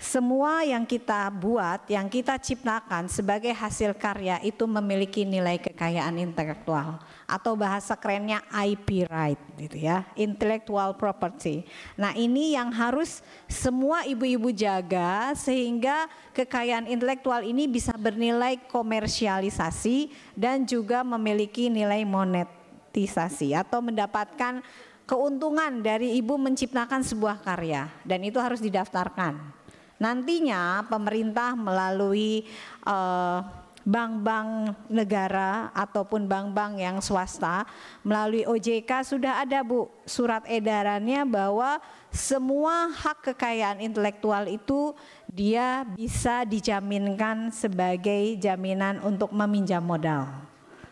Speaker 6: semua yang kita buat, yang kita ciptakan sebagai hasil karya itu memiliki nilai kekayaan intelektual, atau bahasa kerennya IP right gitu ya, intellectual property. Nah, ini yang harus semua ibu-ibu jaga sehingga kekayaan intelektual ini bisa bernilai komersialisasi dan juga memiliki nilai monetisasi atau mendapatkan keuntungan dari ibu menciptakan sebuah karya, dan itu harus didaftarkan. Nantinya pemerintah melalui bank-bank negara ataupun bank-bank yang swasta melalui OJK sudah ada Bu surat edarannya bahwa semua hak kekayaan intelektual itu dia bisa dijaminkan sebagai jaminan untuk meminjam modal.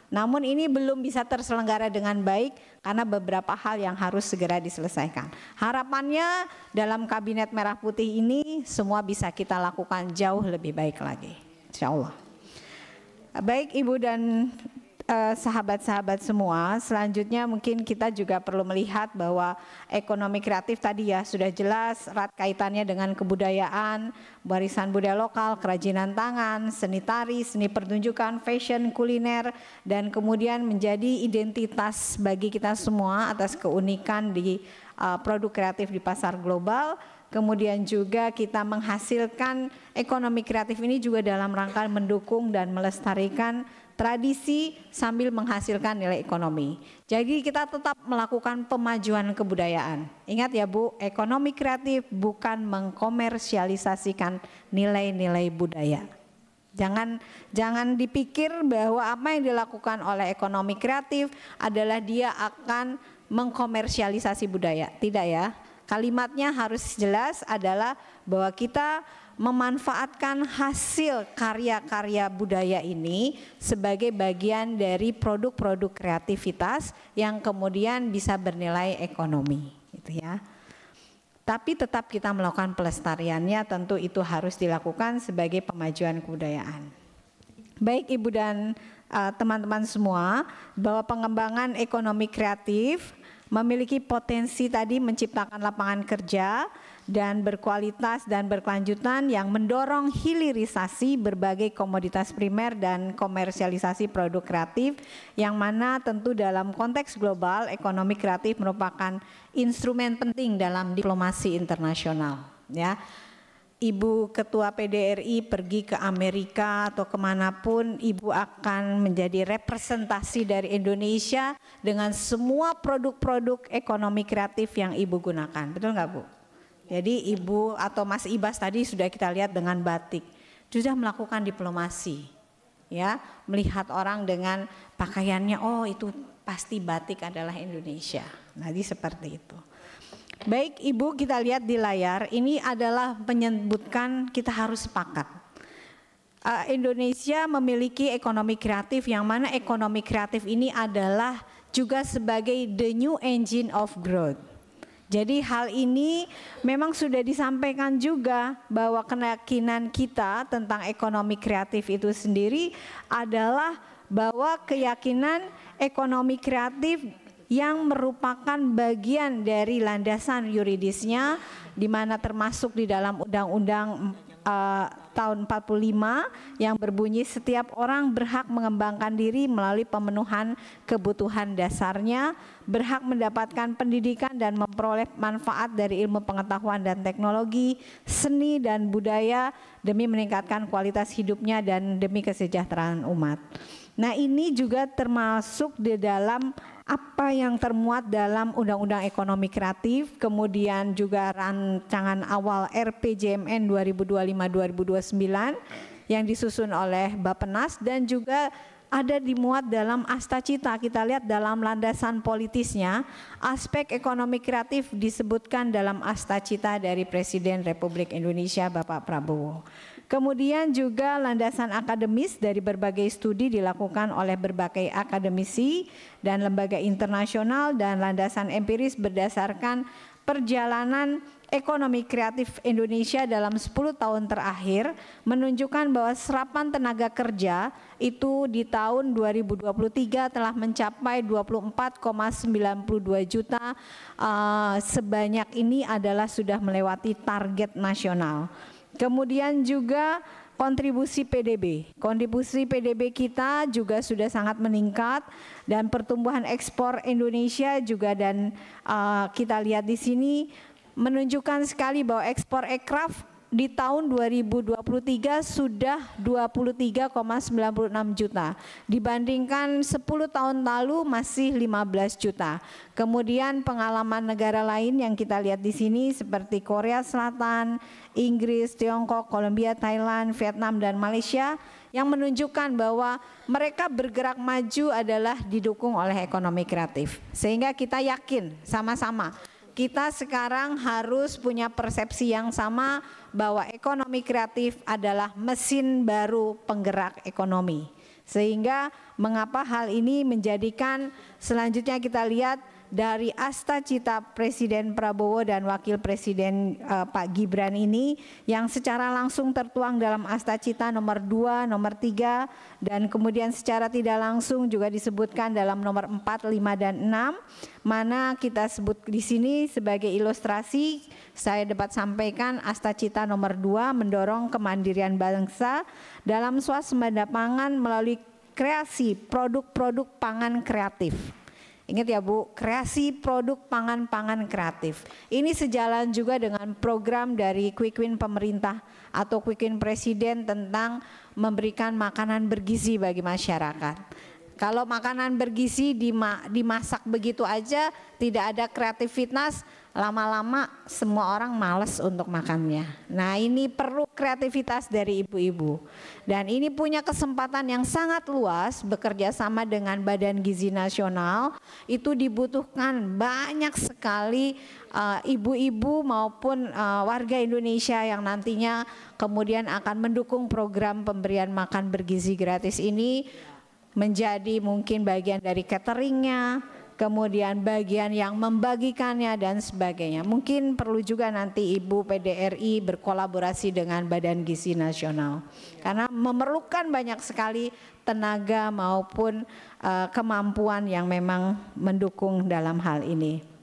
Speaker 6: Namun ini belum bisa terselenggara dengan baik karena beberapa hal yang harus segera diselesaikan. Harapannya dalam Kabinet Merah Putih ini semua bisa kita lakukan jauh lebih baik lagi, insya Allah. Baik Ibu dan sahabat-sahabat semua, selanjutnya mungkin kita juga perlu melihat bahwa ekonomi kreatif tadi ya sudah jelas erat kaitannya dengan kebudayaan, warisan budaya lokal, kerajinan tangan, seni tari, seni pertunjukan, fashion, kuliner, dan kemudian menjadi identitas bagi kita semua atas keunikan di produk kreatif di pasar global. Kemudian juga kita menghasilkan ekonomi kreatif ini juga dalam rangka mendukung dan melestarikan tradisi sambil menghasilkan nilai ekonomi. Jadi kita tetap melakukan pemajuan kebudayaan. Ingat ya Bu, ekonomi kreatif bukan mengkomersialisasikan nilai-nilai budaya. Jangan dipikir bahwa apa yang dilakukan oleh ekonomi kreatif adalah dia akan mengkomersialisasi budaya. Tidak ya. Kalimatnya harus jelas adalah bahwa kita memanfaatkan hasil karya-karya budaya ini sebagai bagian dari produk-produk kreativitas yang kemudian bisa bernilai ekonomi, gitu ya. Tapi tetap kita melakukan pelestariannya, tentu itu harus dilakukan sebagai pemajuan kebudayaan. Baik Ibu dan teman-teman semua, bahwa pengembangan ekonomi kreatif memiliki potensi tadi menciptakan lapangan kerja dan berkualitas dan berkelanjutan yang mendorong hilirisasi berbagai komoditas primer dan komersialisasi produk kreatif, yang mana tentu dalam konteks global ekonomi kreatif merupakan instrumen penting dalam diplomasi internasional ya. Ibu Ketua PDRI pergi ke Amerika atau kemanapun, Ibu akan menjadi representasi dari Indonesia dengan semua produk-produk ekonomi kreatif yang Ibu gunakan. Betul nggak Bu? Jadi Ibu atau Mas Ibas tadi sudah kita lihat dengan batik, sudah melakukan diplomasi, ya, melihat orang dengan pakaiannya, oh itu pasti batik adalah Indonesia. Nah, jadi seperti itu. Baik Ibu, kita lihat di layar, ini adalah menyebutkan kita harus sepakat. Indonesia memiliki ekonomi kreatif yang mana ekonomi kreatif ini adalah juga sebagai the new engine of growth. Jadi hal ini memang sudah disampaikan juga bahwa keyakinan kita tentang ekonomi kreatif itu sendiri adalah bahwa keyakinan ekonomi kreatif yang merupakan bagian dari landasan yuridisnya, di mana termasuk di dalam Undang-Undang tahun 45 yang berbunyi setiap orang berhak mengembangkan diri melalui pemenuhan kebutuhan dasarnya, berhak mendapatkan pendidikan dan memperoleh manfaat dari ilmu pengetahuan dan teknologi, seni dan budaya demi meningkatkan kualitas hidupnya dan demi kesejahteraan umat. Nah, ini juga termasuk di dalam apa yang termuat dalam Undang-Undang Ekonomi Kreatif, kemudian juga rancangan awal RPJMN 2025-2029 yang disusun oleh Bappenas, dan juga ada dimuat dalam Asta Cita. Kita lihat dalam landasan politisnya, aspek ekonomi kreatif disebutkan dalam Asta Cita dari Presiden Republik Indonesia Bapak Prabowo. Kemudian juga landasan akademis dari berbagai studi dilakukan oleh berbagai akademisi dan lembaga internasional, dan landasan empiris berdasarkan perjalanan ekonomi kreatif Indonesia dalam 10 tahun terakhir menunjukkan bahwa serapan tenaga kerja itu di tahun 2023 telah mencapai 24,92 juta. Sebanyak ini adalah sudah melewati target nasional. Kemudian juga kontribusi PDB. Kontribusi PDB kita juga sudah sangat meningkat, dan pertumbuhan ekspor Indonesia juga, dan kita lihat di sini menunjukkan sekali bahwa ekspor aircraft di tahun 2023 sudah 23,96 juta, dibandingkan 10 tahun lalu masih 15 juta. Kemudian pengalaman negara lain yang kita lihat di sini seperti Korea Selatan, Inggris, Tiongkok, Kolombia, Thailand, Vietnam, dan Malaysia yang menunjukkan bahwa mereka bergerak maju adalah didukung oleh ekonomi kreatif. Sehingga kita yakin sama-sama kita sekarang harus punya persepsi yang sama bahwa ekonomi kreatif adalah mesin baru penggerak ekonomi. Sehingga mengapa hal ini menjadikan selanjutnya kita lihat dari Asta Cita Presiden Prabowo dan Wakil Presiden Pak Gibran ini yang secara langsung tertuang dalam Asta Cita nomor 2, nomor 3, dan kemudian secara tidak langsung juga disebutkan dalam nomor 4, 5, dan 6, mana kita sebut di sini sebagai ilustrasi. Saya dapat sampaikan Asta Cita nomor 2 mendorong kemandirian bangsa dalam swasembada pangan melalui kreasi produk-produk pangan kreatif. Ingat ya Bu, kreasi produk pangan kreatif. Ini sejalan juga dengan program dari Quick Win pemerintah atau Quick Win Presiden tentang memberikan makanan bergizi bagi masyarakat. Kalau makanan bergizi dimasak begitu aja, tidak ada kreativitas, lama-lama semua orang malas untuk makannya. Nah, ini perlu kreativitas dari ibu-ibu. Dan ini punya kesempatan yang sangat luas bekerja sama dengan Badan Gizi Nasional. Itu dibutuhkan banyak sekali ibu-ibu maupun warga Indonesia yang nantinya kemudian akan mendukung program pemberian makan bergizi gratis ini, menjadi mungkin bagian dari cateringnya, kemudian bagian yang membagikannya dan sebagainya. Mungkin perlu juga nanti Ibu PDRI berkolaborasi dengan Badan Gizi Nasional, karena memerlukan banyak sekali tenaga maupun kemampuan yang memang mendukung dalam hal ini.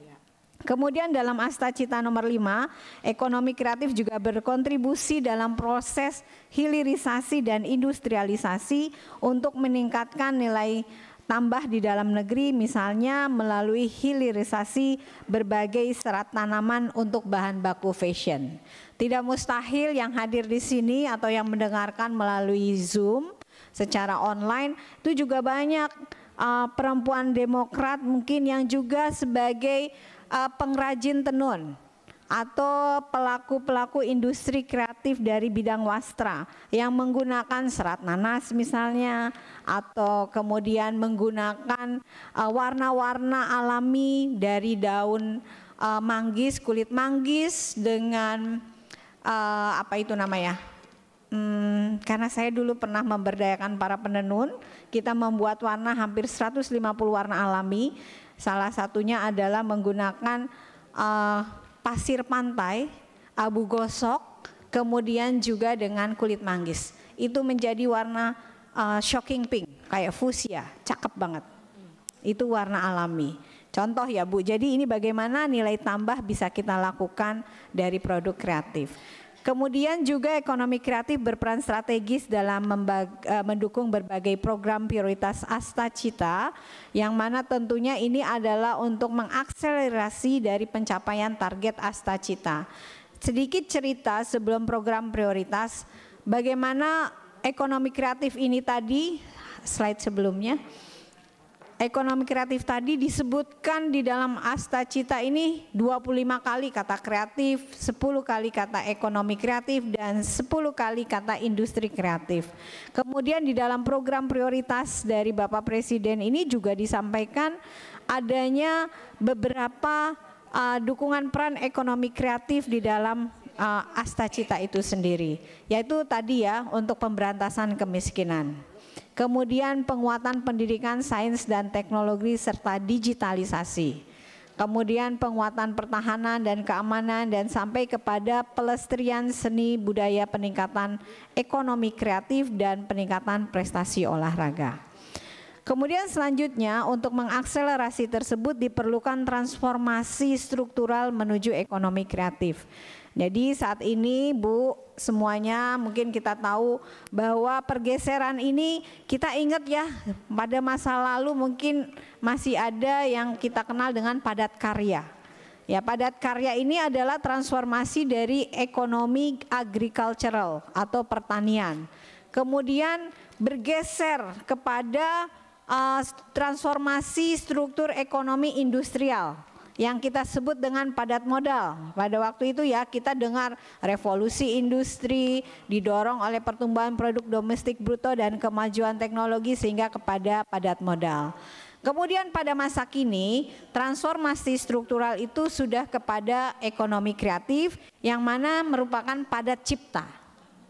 Speaker 6: Kemudian dalam Asta Cita nomor 5, ekonomi kreatif juga berkontribusi dalam proses hilirisasi dan industrialisasi untuk meningkatkan nilai tambah di dalam negeri, misalnya melalui hilirisasi berbagai serat tanaman untuk bahan baku fashion. Tidak mustahil yang hadir di sini atau yang mendengarkan melalui Zoom secara online itu juga banyak perempuan demokrat mungkin yang juga sebagai pengrajin tenun atau pelaku-pelaku industri kreatif dari bidang wastra yang menggunakan serat nanas misalnya, atau kemudian menggunakan warna-warna alami dari daun manggis, kulit manggis dengan apa itu namanya? Karena saya dulu pernah memberdayakan para penenun, kita membuat warna hampir 150 warna alami. Salah satunya adalah menggunakan pasir pantai, abu gosok, kemudian juga dengan kulit manggis. Itu menjadi warna shocking pink, kayak fuchsia, cakep banget. Itu warna alami. Contoh ya Bu, jadi ini bagaimana nilai tambah bisa kita lakukan dari produk kreatif. Kemudian juga ekonomi kreatif berperan strategis dalam mendukung berbagai program prioritas Asta Cita, yang mana tentunya ini adalah untuk mengakselerasi dari pencapaian target Asta Cita. Sedikit cerita sebelum program prioritas, bagaimana ekonomi kreatif ini tadi slide sebelumnya. Ekonomi kreatif tadi disebutkan di dalam Asta Cita ini 25 kali kata kreatif, 10 kali kata ekonomi kreatif, dan 10 kali kata industri kreatif. Kemudian di dalam program prioritas dari Bapak Presiden ini juga disampaikan adanya beberapa dukungan peran ekonomi kreatif di dalam Asta Cita itu sendiri, yaitu tadi ya untuk pemberantasan kemiskinan. Kemudian penguatan pendidikan sains dan teknologi serta digitalisasi. Kemudian penguatan pertahanan dan keamanan dan sampai kepada pelestarian seni budaya, peningkatan ekonomi kreatif dan peningkatan prestasi olahraga. Kemudian selanjutnya untuk mengakselerasi tersebut diperlukan transformasi struktural menuju ekonomi kreatif. Jadi saat ini Bu, semuanya mungkin kita tahu bahwa pergeseran ini kita ingat ya, pada masa lalu mungkin masih ada yang kita kenal dengan padat karya. Ya, padat karya ini adalah transformasi dari ekonomi agricultural atau pertanian. Kemudian bergeser kepada transformasi struktur ekonomi industrial yang kita sebut dengan padat modal. Pada waktu itu ya kita dengar revolusi industri didorong oleh pertumbuhan produk domestik bruto dan kemajuan teknologi sehingga kepada padat modal. Kemudian pada masa kini transformasi struktural itu sudah kepada ekonomi kreatif yang mana merupakan padat cipta.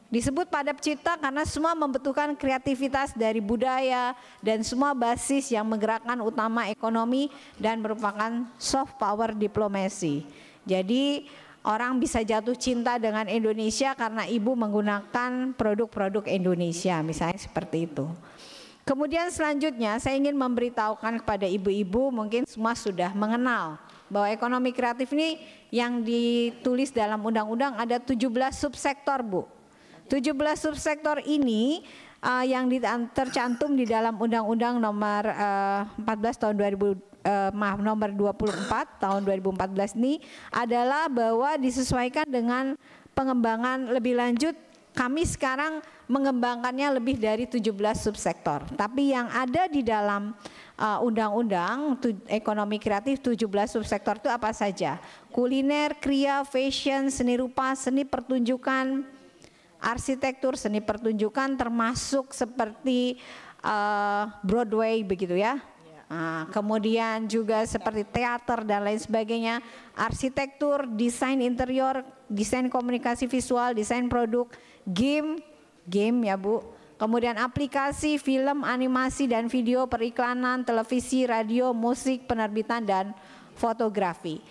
Speaker 6: Disebut padat cipta karena semua membutuhkan kreativitas dari budaya dan semua basis yang menggerakkan utama ekonomi dan merupakan soft power diplomasi. Jadi orang bisa jatuh cinta dengan Indonesia karena ibu menggunakan produk-produk Indonesia, misalnya seperti itu. Kemudian selanjutnya saya ingin memberitahukan kepada ibu-ibu, mungkin semua sudah mengenal bahwa ekonomi kreatif ini yang ditulis dalam undang-undang ada 17 subsektor Bu. 17 subsektor ini yang tercantum di dalam Undang-Undang nomor 14 tahun 2000 nomor 24 tahun 2014 ini adalah bahwa disesuaikan dengan pengembangan lebih lanjut. Kami sekarang mengembangkannya lebih dari 17 subsektor. Tapi yang ada di dalam undang-undang ekonomi kreatif 17 subsektor itu apa saja? Kuliner, kriya, fashion, seni rupa, seni pertunjukan, arsitektur, seni pertunjukan termasuk seperti Broadway begitu ya. Kemudian juga seperti teater dan lain sebagainya, arsitektur, desain interior, desain komunikasi visual, desain produk, game ya Bu. Kemudian aplikasi, film, animasi dan video, periklanan, televisi, radio, musik, penerbitan dan fotografi.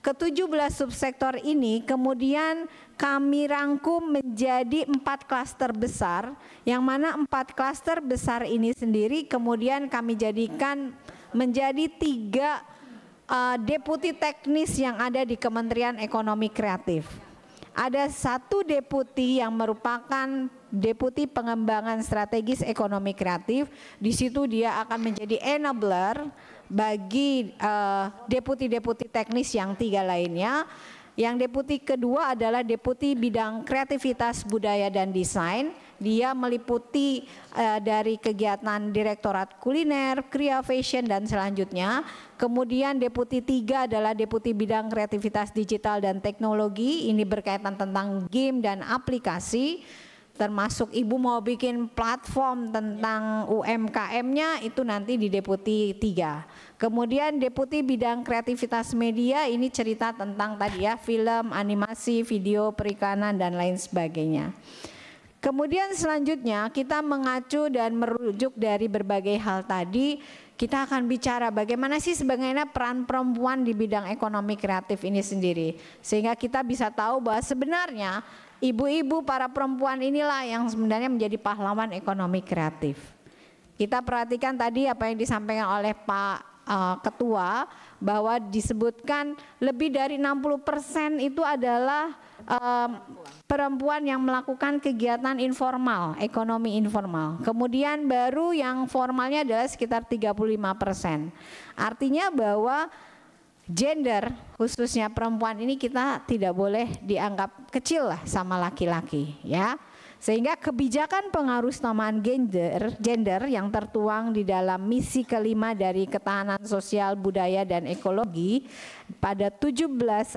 Speaker 6: Ke-17 subsektor ini kemudian kami rangkum menjadi 4 klaster besar, yang mana 4 klaster besar ini sendiri kemudian kami jadikan menjadi 3 deputi teknis yang ada di Kementerian Ekonomi Kreatif. Ada 1 deputi yang merupakan deputi pengembangan strategis ekonomi kreatif. Di situ dia akan menjadi enabler bagi deputi-deputi teknis yang 3 lainnya. Yang deputi kedua adalah deputi bidang kreativitas budaya dan desain. Dia meliputi dari kegiatan direktorat kuliner, kriya, fashion dan selanjutnya. Kemudian deputi 3 adalah deputi bidang kreativitas digital dan teknologi. Ini berkaitan tentang game dan aplikasi. Termasuk ibu mau bikin platform tentang UMKM-nya itu nanti di deputi 3. Kemudian deputi bidang kreativitas media ini cerita tentang tadi ya film, animasi, video, periklanan dan lain sebagainya. Kemudian selanjutnya kita mengacu dan merujuk dari berbagai hal tadi, kita akan bicara bagaimana sih sebenarnya peran perempuan di bidang ekonomi kreatif ini sendiri. Sehingga kita bisa tahu bahwa sebenarnya ibu-ibu para perempuan inilah yang sebenarnya menjadi pahlawan ekonomi kreatif. Kita perhatikan tadi apa yang disampaikan oleh Pak Ketua bahwa disebutkan lebih dari 60% itu adalah perempuan yang melakukan kegiatan informal, ekonomi informal. Kemudian baru yang formalnya adalah sekitar 35%. Artinya bahwa gender khususnya perempuan ini kita tidak boleh dianggap kecil lah sama laki-laki ya. Sehingga kebijakan pengarusamaan gender yang tertuang di dalam misi kelima dari Ketahanan Sosial, Budaya, dan Ekologi pada 17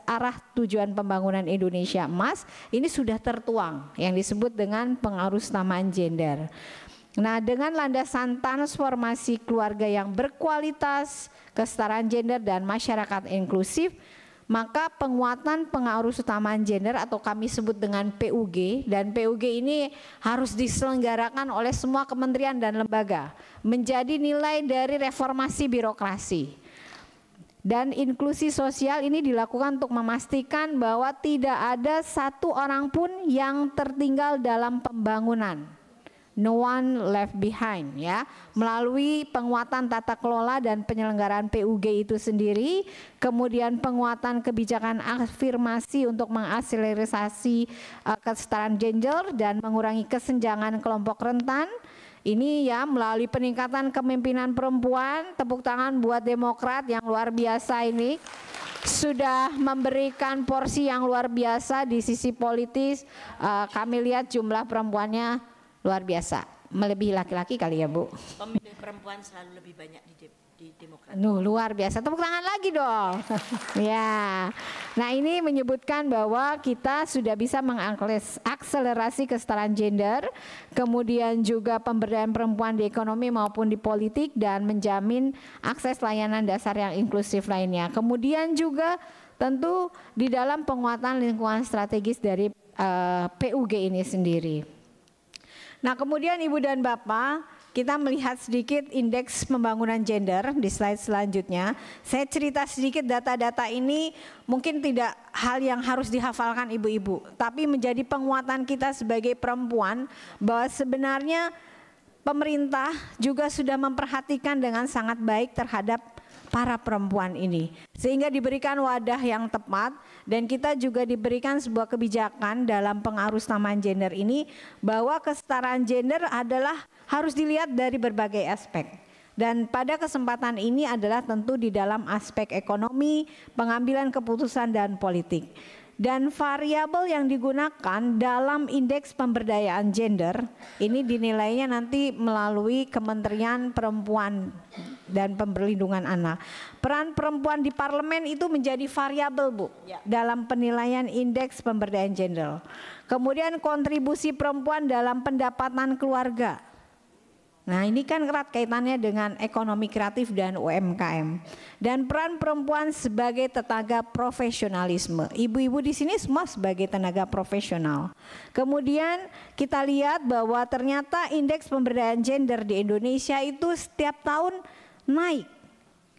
Speaker 6: arah tujuan pembangunan Indonesia Emas ini sudah tertuang yang disebut dengan pengarusamaan gender. Nah, dengan landasan transformasi keluarga yang berkualitas, kesetaraan gender, dan masyarakat inklusif, maka penguatan pengarusamaan gender atau kami sebut dengan PUG, dan PUG ini harus diselenggarakan oleh semua kementerian dan lembaga menjadi nilai dari reformasi birokrasi. Dan inklusi sosial ini dilakukan untuk memastikan bahwa tidak ada satu orang pun yang tertinggal dalam pembangunan. No one left behind, ya, melalui penguatan tata kelola dan penyelenggaraan PUG itu sendiri, kemudian penguatan kebijakan afirmasi untuk mengakselerasi kesetaraan gender dan mengurangi kesenjangan kelompok rentan. Ini ya melalui peningkatan kepemimpinan perempuan. Tepuk tangan buat Demokrat yang luar biasa ini, sudah memberikan porsi yang luar biasa di sisi politis. Kami lihat jumlah perempuannya luar biasa, melebihi laki-laki kali ya Bu.
Speaker 5: Pemilih perempuan selalu lebih banyak di Demokrat.
Speaker 6: Luar biasa, tepuk tangan lagi dong. Ya, nah ini menyebutkan bahwa kita sudah bisa mengakselerasi kesetaraan gender, kemudian juga pemberdayaan perempuan di ekonomi maupun di politik, dan menjamin akses layanan dasar yang inklusif lainnya. Kemudian juga tentu di dalam penguatan lingkungan strategis dari PUG ini sendiri. Nah, kemudian Ibu dan Bapak, kita melihat sedikit indeks pembangunan gender di slide selanjutnya. Saya cerita sedikit data-data ini, mungkin tidak hal yang harus dihafalkan ibu-ibu, tapi menjadi penguatan kita sebagai perempuan bahwa sebenarnya pemerintah juga sudah memperhatikan dengan sangat baik terhadap para perempuan ini, sehingga diberikan wadah yang tepat, dan kita juga diberikan sebuah kebijakan dalam pengarusamaan gender ini bahwa kesetaraan gender adalah harus dilihat dari berbagai aspek. Dan pada kesempatan ini adalah tentu di dalam aspek ekonomi, pengambilan keputusan, dan politik. Dan variabel yang digunakan dalam indeks pemberdayaan gender ini dinilainya nanti melalui Kementerian Perempuan dan Pemberlindungan Anak. Peran perempuan di parlemen itu menjadi variabel Bu dalam penilaian indeks pemberdayaan gender. Kemudian kontribusi perempuan dalam pendapatan keluarga. Nah, ini kan erat kaitannya dengan ekonomi kreatif dan UMKM. Dan peran perempuan sebagai tenaga profesionalisme. Ibu-ibu di sini semua sebagai tenaga profesional. Kemudian kita lihat bahwa ternyata indeks pemberdayaan gender di Indonesia itu setiap tahun naik.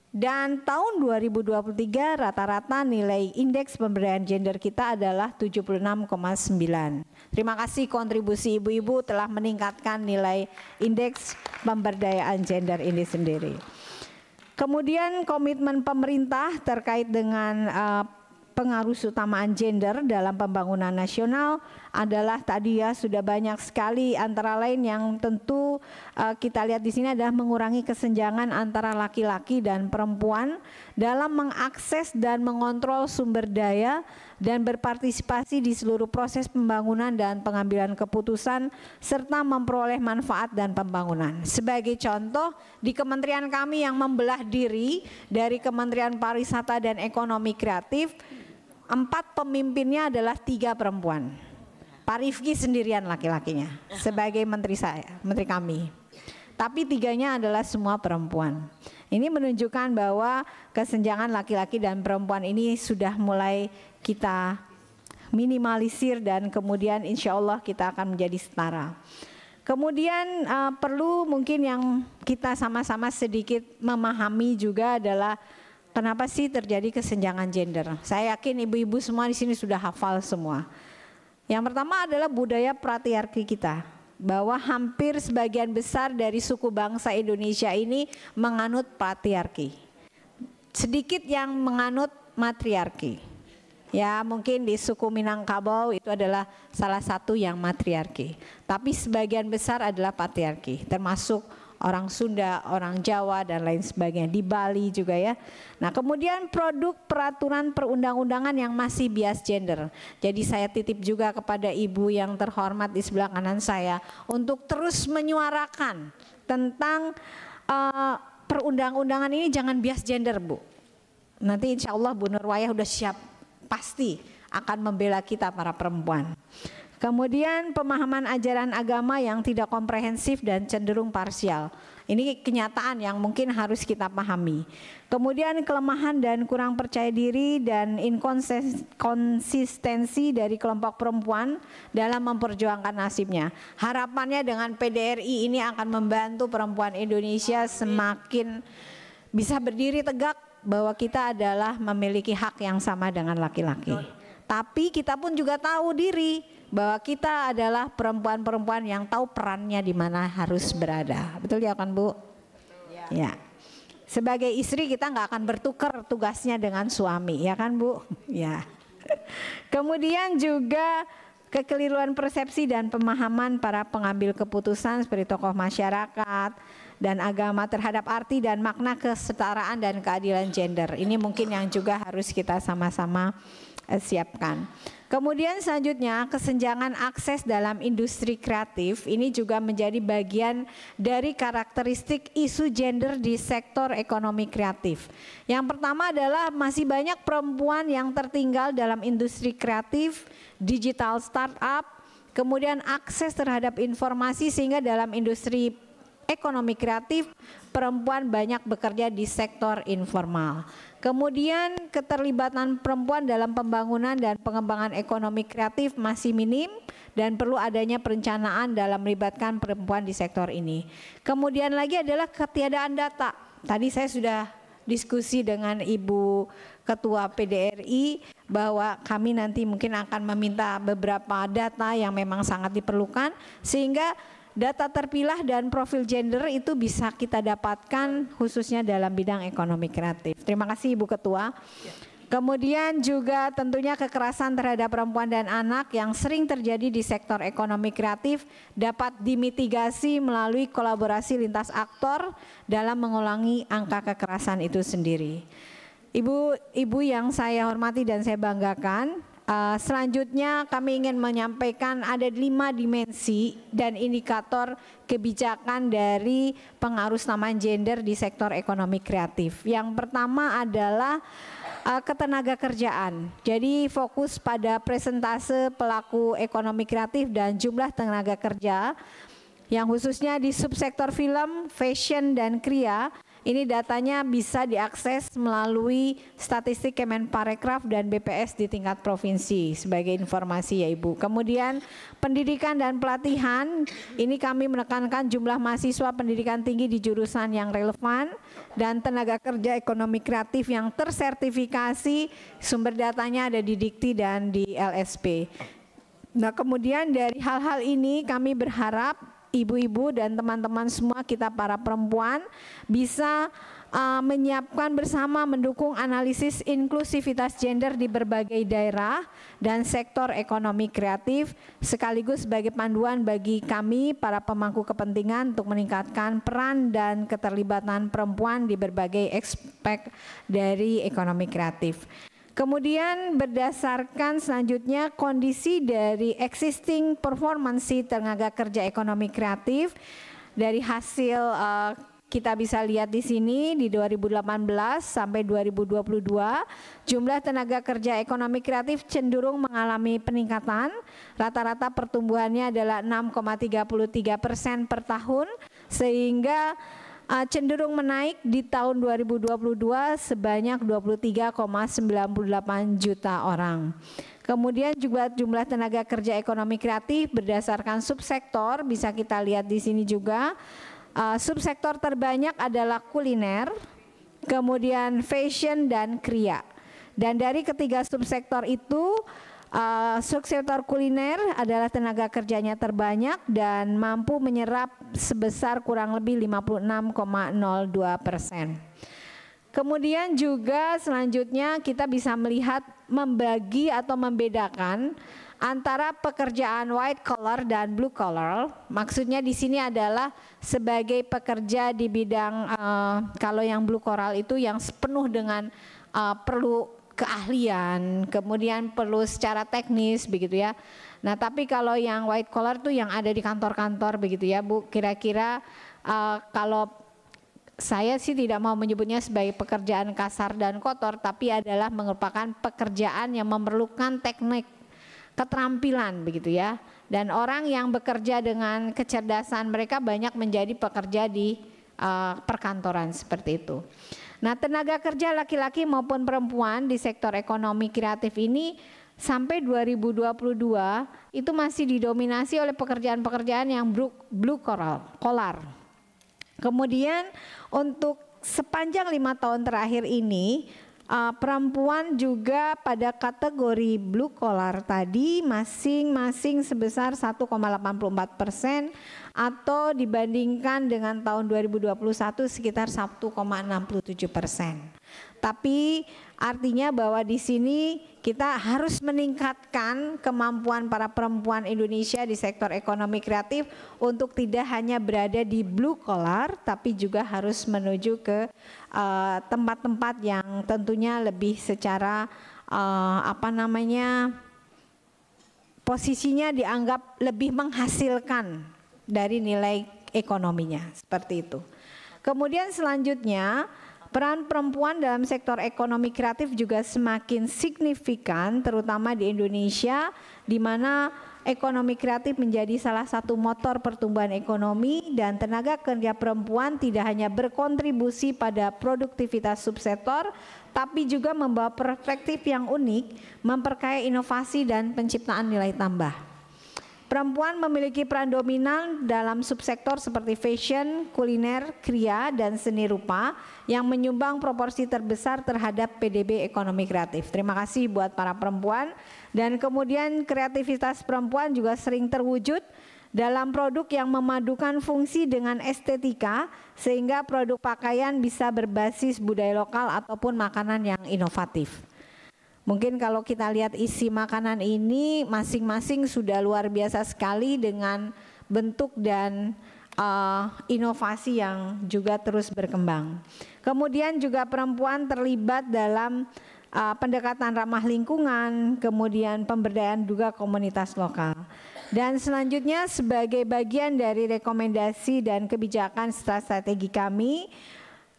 Speaker 6: Dan tahun 2023 rata-rata nilai indeks pemberdayaan gender kita adalah 76,9. Terima kasih kontribusi ibu-ibu telah meningkatkan nilai indeks pemberdayaan gender ini sendiri. Kemudian komitmen pemerintah terkait dengan pengarusamaan gender dalam pembangunan nasional adalah tadi ya sudah banyak sekali, antara lain yang tentu kita lihat di sini adalah mengurangi kesenjangan antara laki-laki dan perempuan dalam mengakses dan mengontrol sumber daya dan berpartisipasi di seluruh proses pembangunan dan pengambilan keputusan serta memperoleh manfaat dan pembangunan. Sebagai contoh, di kementerian kami yang membelah diri dari Kementerian Pariwisata dan Ekonomi Kreatif, 4 pemimpinnya adalah 3 perempuan. Pak Rifki sendirian laki-lakinya sebagai menteri saya, menteri kami. Tapi 3-nya adalah semua perempuan. Ini menunjukkan bahwa kesenjangan laki-laki dan perempuan ini sudah mulai kita minimalisir dan kemudian insya Allah kita akan menjadi setara. Kemudian perlu mungkin yang kita sama-sama sedikit memahami juga adalah kenapa sih terjadi kesenjangan gender. Saya yakin ibu-ibu semua di sini sudah hafal semua. Yang pertama adalah budaya patriarki kita, bahwa hampir sebagian besar dari suku bangsa Indonesia ini menganut patriarki. Sedikit yang menganut matriarki. Ya, mungkin di suku Minangkabau itu adalah salah satu yang matriarki. Tapi sebagian besar adalah patriarki, termasuk orang Sunda, orang Jawa dan lain sebagainya, di Bali juga ya. Nah kemudian produk peraturan perundang-undangan yang masih bias gender. Jadi saya titip juga kepada ibu yang terhormat di sebelah kanan saya untuk terus menyuarakan tentang perundang-undangan ini jangan bias gender Bu. Nanti insya Allah Bu Nurwayah udah siap, pasti akan membela kita para perempuan. Kemudian pemahaman ajaran agama yang tidak komprehensif dan cenderung parsial. Ini kenyataan yang mungkin harus kita pahami. Kemudian kelemahan dan kurang percaya diri dan inkonsistensi dari kelompok perempuan dalam memperjuangkan nasibnya. Harapannya dengan PDRI ini akan membantu perempuan Indonesia semakin bisa berdiri tegak bahwa kita adalah memiliki hak yang sama dengan laki-laki. Tapi kita pun juga tahu diri bahwa kita adalah perempuan-perempuan yang tahu perannya di mana harus berada. Betul ya kan Bu? Ya. Sebagai istri kita nggak akan bertukar tugasnya dengan suami, ya kan Bu? Ya. Kemudian juga kekeliruan persepsi dan pemahaman para pengambil keputusan seperti tokoh masyarakat dan agama terhadap arti dan makna kesetaraan dan keadilan gender. Ini mungkin yang juga harus kita sama-sama siapkan. Kemudian selanjutnya kesenjangan akses dalam industri kreatif ini juga menjadi bagian dari karakteristik isu gender di sektor ekonomi kreatif. Yang pertama adalah masih banyak perempuan yang tertinggal dalam industri kreatif, digital startup, kemudian akses terhadap informasi sehingga dalam industri ekonomi kreatif perempuan banyak bekerja di sektor informal. Kemudian keterlibatan perempuan dalam pembangunan dan pengembangan ekonomi kreatif masih minim dan perlu adanya perencanaan dalam melibatkan perempuan di sektor ini. Kemudian lagi adalah ketiadaan data. Tadi saya sudah diskusi dengan Ibu Ketua PDRI bahwa kami nanti mungkin akan meminta beberapa data yang memang sangat diperlukan sehingga data terpilah dan profil gender itu bisa kita dapatkan khususnya dalam bidang ekonomi kreatif. Terima kasih Ibu Ketua. Kemudian juga tentunya kekerasan terhadap perempuan dan anak yang sering terjadi di sektor ekonomi kreatif dapat dimitigasi melalui kolaborasi lintas aktor dalam mengurangi angka kekerasan itu sendiri. Ibu yang saya hormati dan saya banggakan, selanjutnya kami ingin menyampaikan ada 5 dimensi dan indikator kebijakan dari pengarusamaan gender di sektor ekonomi kreatif. Yang pertama adalah ketenaga kerjaan. Jadi fokus pada presentase pelaku ekonomi kreatif dan jumlah tenaga kerja yang khususnya di subsektor film, fashion dan kriya. Ini datanya bisa diakses melalui statistik Kemenparekraf dan BPS di tingkat provinsi sebagai informasi ya Ibu. Kemudian pendidikan dan pelatihan, ini kami menekankan jumlah mahasiswa pendidikan tinggi di jurusan yang relevan dan tenaga kerja ekonomi kreatif yang tersertifikasi, sumber datanya ada di Dikti dan di LSP. Nah kemudian dari hal-hal ini kami berharap ibu-ibu dan teman-teman semua kita para perempuan bisa menyiapkan bersama mendukung analisis inklusivitas gender di berbagai daerah dan sektor ekonomi kreatif sekaligus sebagai panduan bagi kami para pemangku kepentingan untuk meningkatkan peran dan keterlibatan perempuan di berbagai aspek dari ekonomi kreatif. Kemudian berdasarkan selanjutnya kondisi dari existing performance tenaga kerja ekonomi kreatif dari hasil kita bisa lihat di sini di 2018 sampai 2022 jumlah tenaga kerja ekonomi kreatif cenderung mengalami peningkatan. Rata-rata pertumbuhannya adalah 6,33% per tahun sehingga cenderung menaik di tahun 2022 sebanyak 23,98 juta orang. Kemudian juga jumlah tenaga kerja ekonomi kreatif berdasarkan subsektor bisa kita lihat di sini juga. Subsektor terbanyak adalah kuliner, kemudian fashion dan kriya. Dan dari ketiga subsektor itu subsektor kuliner adalah tenaga kerjanya terbanyak dan mampu menyerap sebesar kurang lebih 56,02%. Kemudian juga selanjutnya kita bisa melihat membagi atau membedakan antara pekerjaan white collar dan blue collar. Maksudnya di sini adalah sebagai pekerja di bidang kalau yang blue collar itu yang penuh dengan perlu keahlian, kemudian perlu secara teknis begitu ya. Nah, tapi kalau yang white collar tuh yang ada di kantor-kantor begitu ya, Bu. Kira-kira kalau saya sih tidak mau menyebutnya sebagai pekerjaan kasar dan kotor, tapi adalah merupakan pekerjaan yang memerlukan teknik, keterampilan begitu ya. Dan orang yang bekerja dengan kecerdasan mereka banyak menjadi pekerja di perkantoran seperti itu. Nah, tenaga kerja laki-laki maupun perempuan di sektor ekonomi kreatif ini sampai 2022 itu masih didominasi oleh pekerjaan-pekerjaan yang blue collar. Kemudian untuk sepanjang 5 tahun terakhir ini perempuan juga pada kategori blue collar tadi masing-masing sebesar 1,84% atau dibandingkan dengan tahun 2021 sekitar 1,67%. Tapi artinya bahwa di sini kita harus meningkatkan kemampuan para perempuan Indonesia di sektor ekonomi kreatif untuk tidak hanya berada di blue collar, tapi juga harus menuju ke tempat-tempat yang tentunya lebih secara posisinya dianggap lebih menghasilkan dari nilai ekonominya, seperti itu. Kemudian selanjutnya, peran perempuan dalam sektor ekonomi kreatif juga semakin signifikan, terutama di Indonesia, di mana ekonomi kreatif menjadi salah satu motor pertumbuhan ekonomi dan tenaga kerja perempuan tidak hanya berkontribusi pada produktivitas subsektor, tapi juga membawa perspektif yang unik, memperkaya inovasi dan penciptaan nilai tambah. Perempuan memiliki peran dominan dalam subsektor seperti fashion, kuliner, kriya, dan seni rupa yang menyumbang proporsi terbesar terhadap PDB ekonomi kreatif. Terima kasih buat para perempuan. Dan kemudian kreativitas perempuan juga sering terwujud dalam produk yang memadukan fungsi dengan estetika sehingga produk pakaian bisa berbasis budaya lokal ataupun makanan yang inovatif. Mungkin kalau kita lihat isi makanan ini masing-masing sudah luar biasa sekali dengan bentuk dan inovasi yang juga terus berkembang. Kemudian juga perempuan terlibat dalam pendekatan ramah lingkungan, kemudian pemberdayaan juga komunitas lokal. Dan selanjutnya sebagai bagian dari rekomendasi dan kebijakan strategi kami,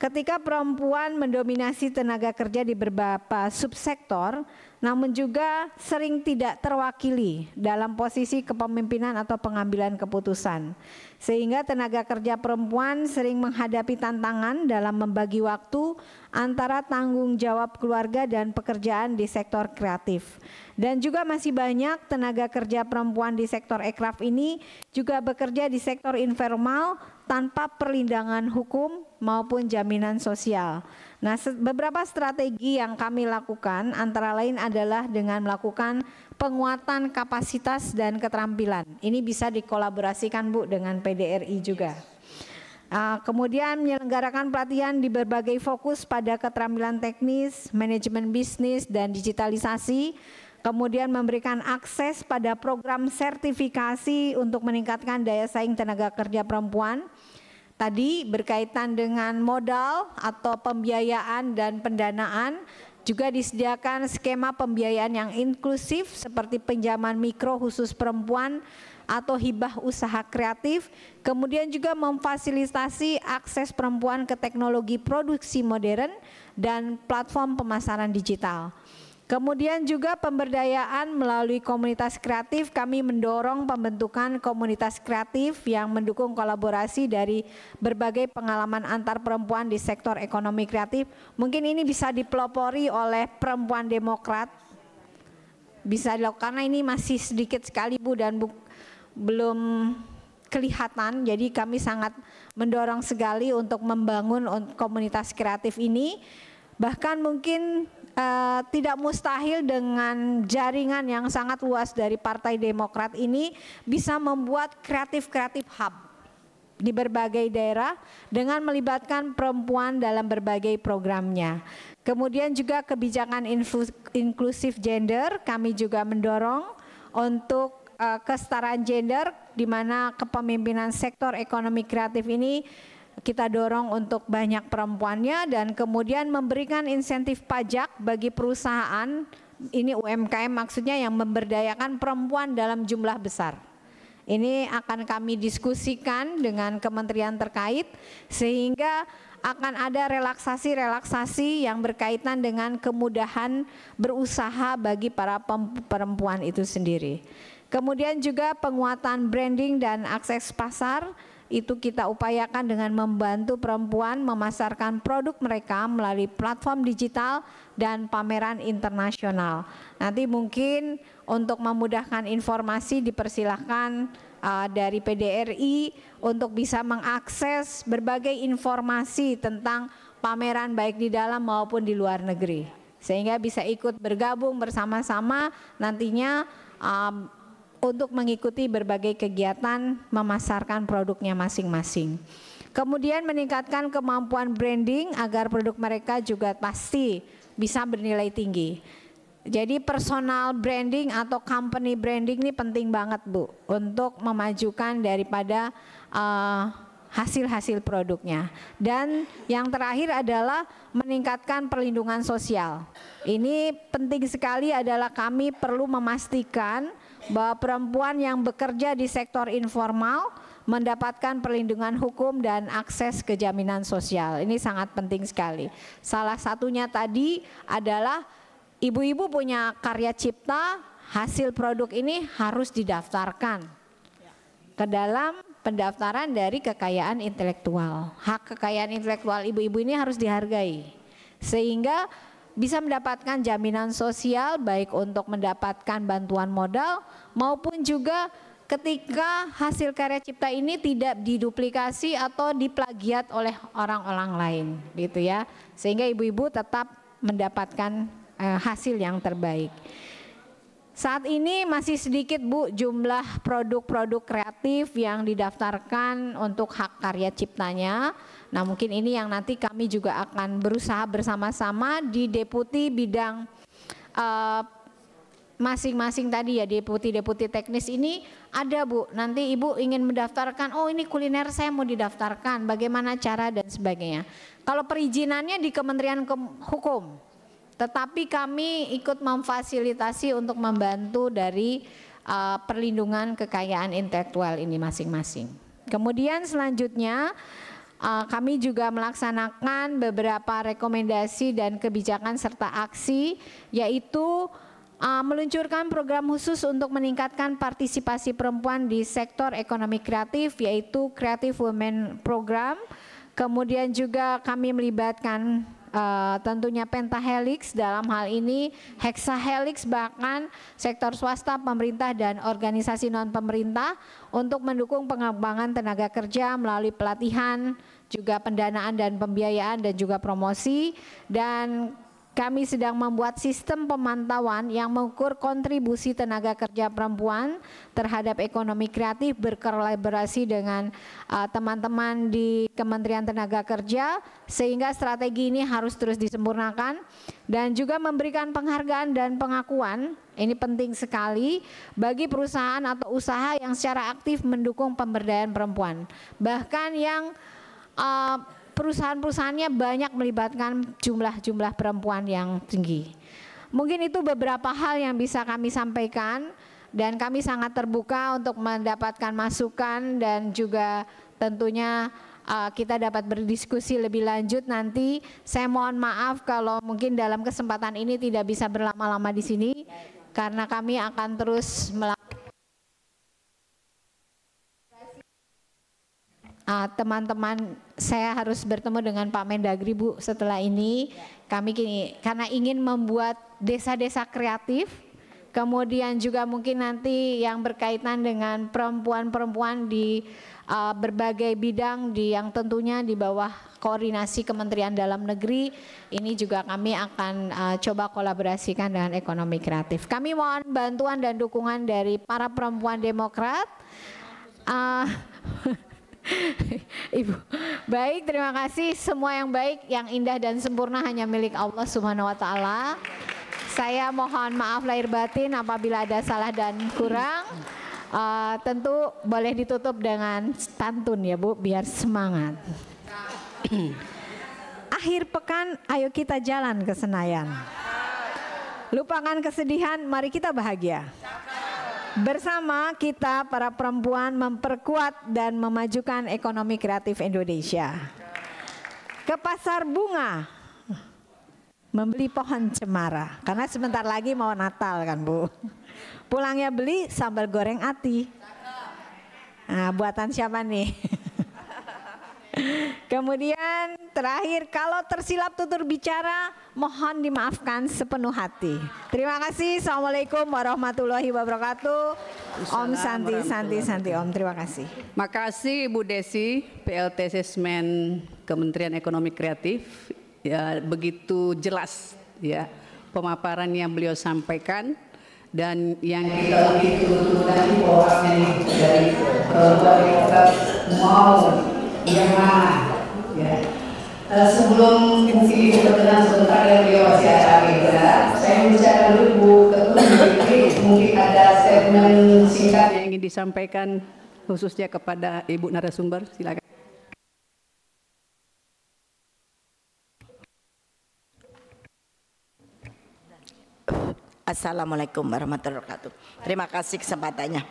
Speaker 6: ketika perempuan mendominasi tenaga kerja di beberapa subsektor, namun juga sering tidak terwakili dalam posisi kepemimpinan atau pengambilan keputusan. Sehingga tenaga kerja perempuan sering menghadapi tantangan dalam membagi waktu antara tanggung jawab keluarga dan pekerjaan di sektor kreatif. Dan juga masih banyak tenaga kerja perempuan di sektor ekraf ini juga bekerja di sektor informal tanpa perlindungan hukum maupun jaminan sosial. Nah, beberapa strategi yang kami lakukan antara lain adalah dengan melakukan penguatan kapasitas dan keterampilan. Ini bisa dikolaborasikan Bu dengan PDRI juga. Kemudian menyelenggarakan pelatihan di berbagai fokus pada keterampilan teknis, manajemen bisnis, dan digitalisasi. Kemudian memberikan akses pada program sertifikasi untuk meningkatkan daya saing tenaga kerja perempuan. Tadi berkaitan dengan modal atau pembiayaan dan pendanaan, juga disediakan skema pembiayaan yang inklusif seperti pinjaman mikro khusus perempuan atau hibah usaha kreatif, kemudian juga memfasilitasi akses perempuan ke teknologi produksi modern dan platform pemasaran digital. Kemudian juga pemberdayaan melalui komunitas kreatif, kami mendorong pembentukan komunitas kreatif yang mendukung kolaborasi dari berbagai pengalaman antar perempuan di sektor ekonomi kreatif. Mungkin ini bisa dipelopori oleh perempuan Demokrat, bisa karena ini masih sedikit sekali Bu dan belum kelihatan, jadi kami sangat mendorong sekali untuk membangun komunitas kreatif ini. Bahkan mungkin tidak mustahil dengan jaringan yang sangat luas dari Partai Demokrat ini bisa membuat kreatif-kreatif hub di berbagai daerah dengan melibatkan perempuan dalam berbagai programnya. Kemudian juga kebijakan inklusif gender kami juga mendorong untuk kesetaraan gender, di mana kepemimpinan sektor ekonomi kreatif ini kita dorong untuk banyak perempuannya, dan kemudian memberikan insentif pajak bagi perusahaan, ini UMKM maksudnya, yang memberdayakan perempuan dalam jumlah besar. Ini akan kami diskusikan dengan kementerian terkait sehingga akan ada relaksasi-relaksasi yang berkaitan dengan kemudahan berusaha bagi para perempuan itu sendiri. Kemudian juga penguatan branding dan akses pasar, itu kita upayakan dengan membantu perempuan memasarkan produk mereka melalui platform digital dan pameran internasional. Nanti mungkin untuk memudahkan informasi dipersilahkan dari PDRI untuk bisa mengakses berbagai informasi tentang pameran baik di dalam maupun di luar negeri, sehingga bisa ikut bergabung bersama-sama nantinya untuk mengikuti berbagai kegiatan memasarkan produknya masing-masing. Kemudian meningkatkan kemampuan branding agar produk mereka juga pasti bisa bernilai tinggi. Jadi personal branding atau company branding ini penting banget Bu untuk memajukan daripada hasil-hasil produknya. Dan yang terakhir adalah meningkatkan perlindungan sosial. Ini penting sekali, adalah kami perlu memastikan bahwa perempuan yang bekerja di sektor informal mendapatkan perlindungan hukum dan akses ke jaminan sosial. Ini sangat penting sekali. Salah satunya tadi adalah ibu-ibu punya karya cipta, hasil produk ini harus didaftarkan ke dalam pendaftaran dari kekayaan intelektual. Hak kekayaan intelektual ibu-ibu ini harus dihargai, sehingga bisa mendapatkan jaminan sosial baik untuk mendapatkan bantuan modal maupun juga ketika hasil karya cipta ini tidak diduplikasi atau diplagiat oleh orang-orang lain gitu ya, sehingga ibu-ibu tetap mendapatkan hasil yang terbaik. Saat ini masih sedikit Bu jumlah produk-produk kreatif yang didaftarkan untuk hak karya ciptanya. Nah mungkin ini yang nanti kami juga akan berusaha bersama-sama di deputi bidang masing-masing tadi ya, deputi teknis ini ada Bu. Nanti Ibu ingin mendaftarkan, oh ini kuliner saya mau didaftarkan, bagaimana cara dan sebagainya. Kalau perizinannya di Kementerian Hukum. Tetapi kami ikut memfasilitasi untuk membantu dari perlindungan kekayaan intelektual ini masing-masing. Kemudian selanjutnya kami juga melaksanakan beberapa rekomendasi dan kebijakan serta aksi, yaitu meluncurkan program khusus untuk meningkatkan partisipasi perempuan di sektor ekonomi kreatif, yaitu Creative Women Program. Kemudian juga kami melibatkan tentunya pentahelix, dalam hal ini hexahelix, bahkan sektor swasta, pemerintah dan organisasi non pemerintah untuk mendukung pengembangan tenaga kerja melalui pelatihan, juga pendanaan dan pembiayaan dan juga promosi. Dan kami sedang membuat sistem pemantauan yang mengukur kontribusi tenaga kerja perempuan terhadap ekonomi kreatif, berkolaborasi dengan teman-teman di Kementerian Tenaga Kerja, sehingga strategi ini harus terus disempurnakan, dan juga memberikan penghargaan dan pengakuan. Ini penting sekali bagi perusahaan atau usaha yang secara aktif mendukung pemberdayaan perempuan, bahkan yang perusahaan-perusahaannya banyak melibatkan jumlah perempuan yang tinggi. Mungkin itu beberapa hal yang bisa kami sampaikan, dan kami sangat terbuka untuk mendapatkan masukan, dan juga tentunya kita dapat berdiskusi lebih lanjut nanti. Saya mohon maaf kalau mungkin dalam kesempatan ini tidak bisa berlama-lama di sini, karena kami akan terus melakukan teman-teman. Saya harus bertemu dengan Pak Mendagri Bu setelah ini. Kami karena ingin membuat desa-desa kreatif, kemudian juga mungkin nanti yang berkaitan dengan perempuan-perempuan di berbagai bidang, yang tentunya di bawah koordinasi Kementerian Dalam Negeri. Ini juga kami akan coba kolaborasikan dengan ekonomi kreatif. Kami mohon bantuan dan dukungan dari para perempuan Demokrat. Ibu, baik, terima kasih. Semua yang baik, yang indah dan sempurna hanya milik Allah Subhanahu wa Ta'ala. Saya mohon maaf lahir batin apabila ada salah dan kurang. Tentu boleh ditutup dengan pantun ya Bu, biar semangat. Akhir pekan, ayo kita jalan ke Senayan. Lupakan kesedihan, mari kita bahagia. Bersama kita para perempuan memperkuat dan memajukan ekonomi kreatif Indonesia. Ke pasar bunga, membeli pohon cemara, karena sebentar lagi mau Natal kan Bu. Pulangnya beli sambal goreng ati. Nah, buatan siapa nih? Kemudian terakhir, kalau tersilap tutur bicara mohon dimaafkan sepenuh hati. Terima kasih. Assalamualaikum warahmatullahi wabarakatuh. Om Santi Santi Santi Om. Terima kasih.
Speaker 7: Makasih Ibu Desi, PLT Sesmen Kementerian Ekonomi Kreatif. Ya, begitu jelas ya pemaparan yang beliau sampaikan, dan yang kita begitu tadi bahwa dari kita mau yang mana ya. Sebelum mungkin Ibu berkenan sebentar dan beliau masih ada agenda, saya bicara dulu Bu Ketua mungkin ada statement singkat yang ingin disampaikan khususnya kepada Ibu narasumber, silakan.
Speaker 8: Assalamualaikum warahmatullahi wabarakatuh. Terima kasih kesempatannya.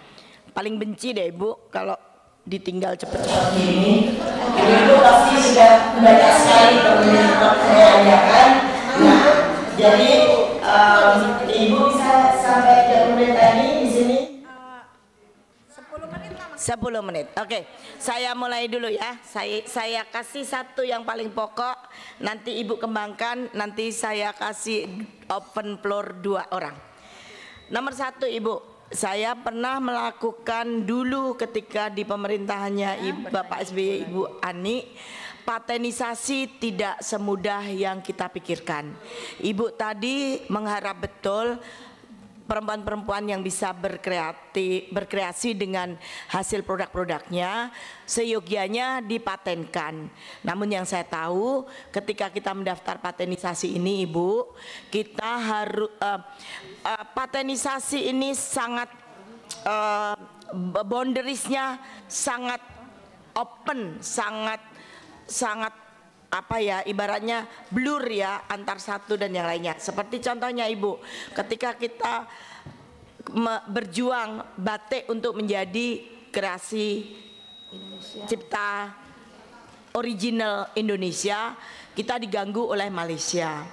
Speaker 8: Paling benci deh Ibu kalau ditinggal cepet-cepet gini. Ibu pasti sudah banyak sekali pertanyaan. Nah, jadi Ibu bisa sampai 30 menit tadi di sini. 10 menit. Oke, saya mulai dulu ya. Saya kasih satu yang paling pokok. Nanti Ibu kembangkan. Nanti saya kasih open floor 2 orang. Nomor 1 Ibu, saya pernah melakukan dulu ketika di pemerintahannya Bapak SBY Ibu Ani. Patenisasi tidak semudah yang kita pikirkan. Ibu tadi mengharap betul perempuan-perempuan yang bisa berkreasi dengan hasil produk-produknya seyogianya dipatenkan. Namun yang saya tahu ketika kita mendaftar patenisasi ini Ibu, kita harus patenisasi ini sangat boundariesnya sangat open, sangat apa ya, ibaratnya blur ya antar satu dan yang lainnya. Seperti contohnya Ibu, ketika kita berjuang batik untuk menjadi kreasi cipta original Indonesia, kita diganggu oleh Malaysia.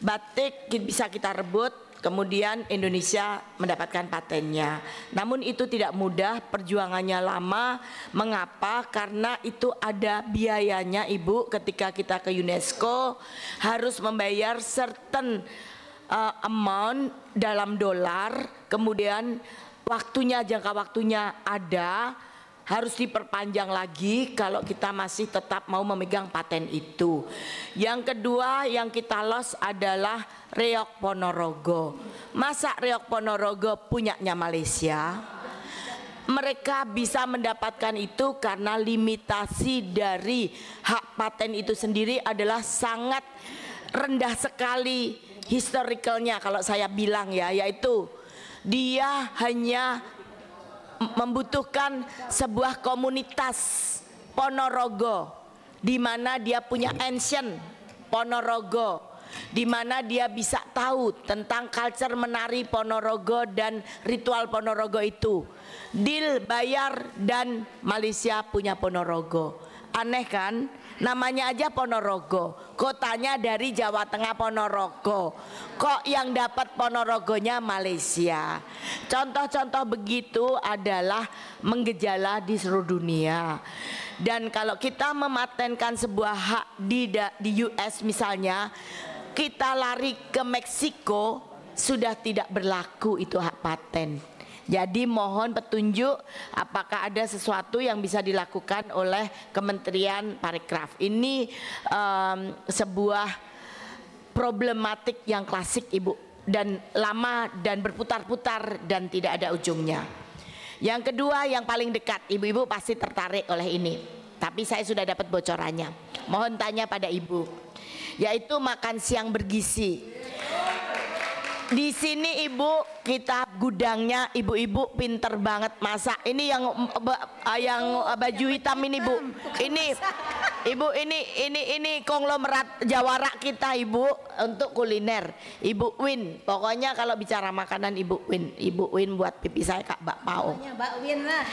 Speaker 8: Batik bisa kita rebut, kemudian Indonesia mendapatkan patennya. Namun itu tidak mudah, perjuangannya lama. Mengapa? Karena itu ada biayanya Ibu. Ketika kita ke UNESCO harus membayar certain amount dalam dolar. Kemudian waktunya, jangka waktunya ada, harus diperpanjang lagi kalau kita masih tetap mau memegang paten itu. Yang kedua yang kita lost adalah Reok Ponorogo. Masa Reok Ponorogo punyanya Malaysia? Mereka bisa mendapatkan itu karena limitasi dari hak paten itu sendiri adalah sangat rendah sekali historicalnya kalau saya bilang ya, yaitu dia hanya membutuhkan sebuah komunitas Ponorogo di mana dia punya ancient Ponorogo, di mana dia bisa tahu tentang culture menari Ponorogo dan ritual Ponorogo itu. Deal bayar dan Malaysia punya Ponorogo. Aneh kan? Namanya aja Ponorogo, kotanya dari Jawa Tengah Ponorogo. Kok yang dapat Ponorogonya Malaysia? Contoh-contoh begitu adalah menggejala di seluruh dunia. Dan kalau kita mematenkan sebuah hak di US misalnya, kita lari ke Meksiko, sudah tidak berlaku itu hak paten. Jadi mohon petunjuk apakah ada sesuatu yang bisa dilakukan oleh Kementerian Parekraf. Ini sebuah problematik yang klasik Ibu, dan lama dan berputar-putar dan tidak ada ujungnya. Yang kedua yang paling dekat, ibu-ibu pasti tertarik oleh ini, tapi saya sudah dapat bocorannya. Mohon tanya pada Ibu, yaitu makan siang bergizi. Di sini Ibu, kita gudangnya ibu-ibu pinter banget masak. Ini yang baju hitam ini Bu. Ini Ibu, ini konglomerat jawara kita Ibu untuk kuliner. Ibu Win, pokoknya kalau bicara makanan Ibu Win buat pipi saya Kak bakpao.
Speaker 6: Mbak Win lah.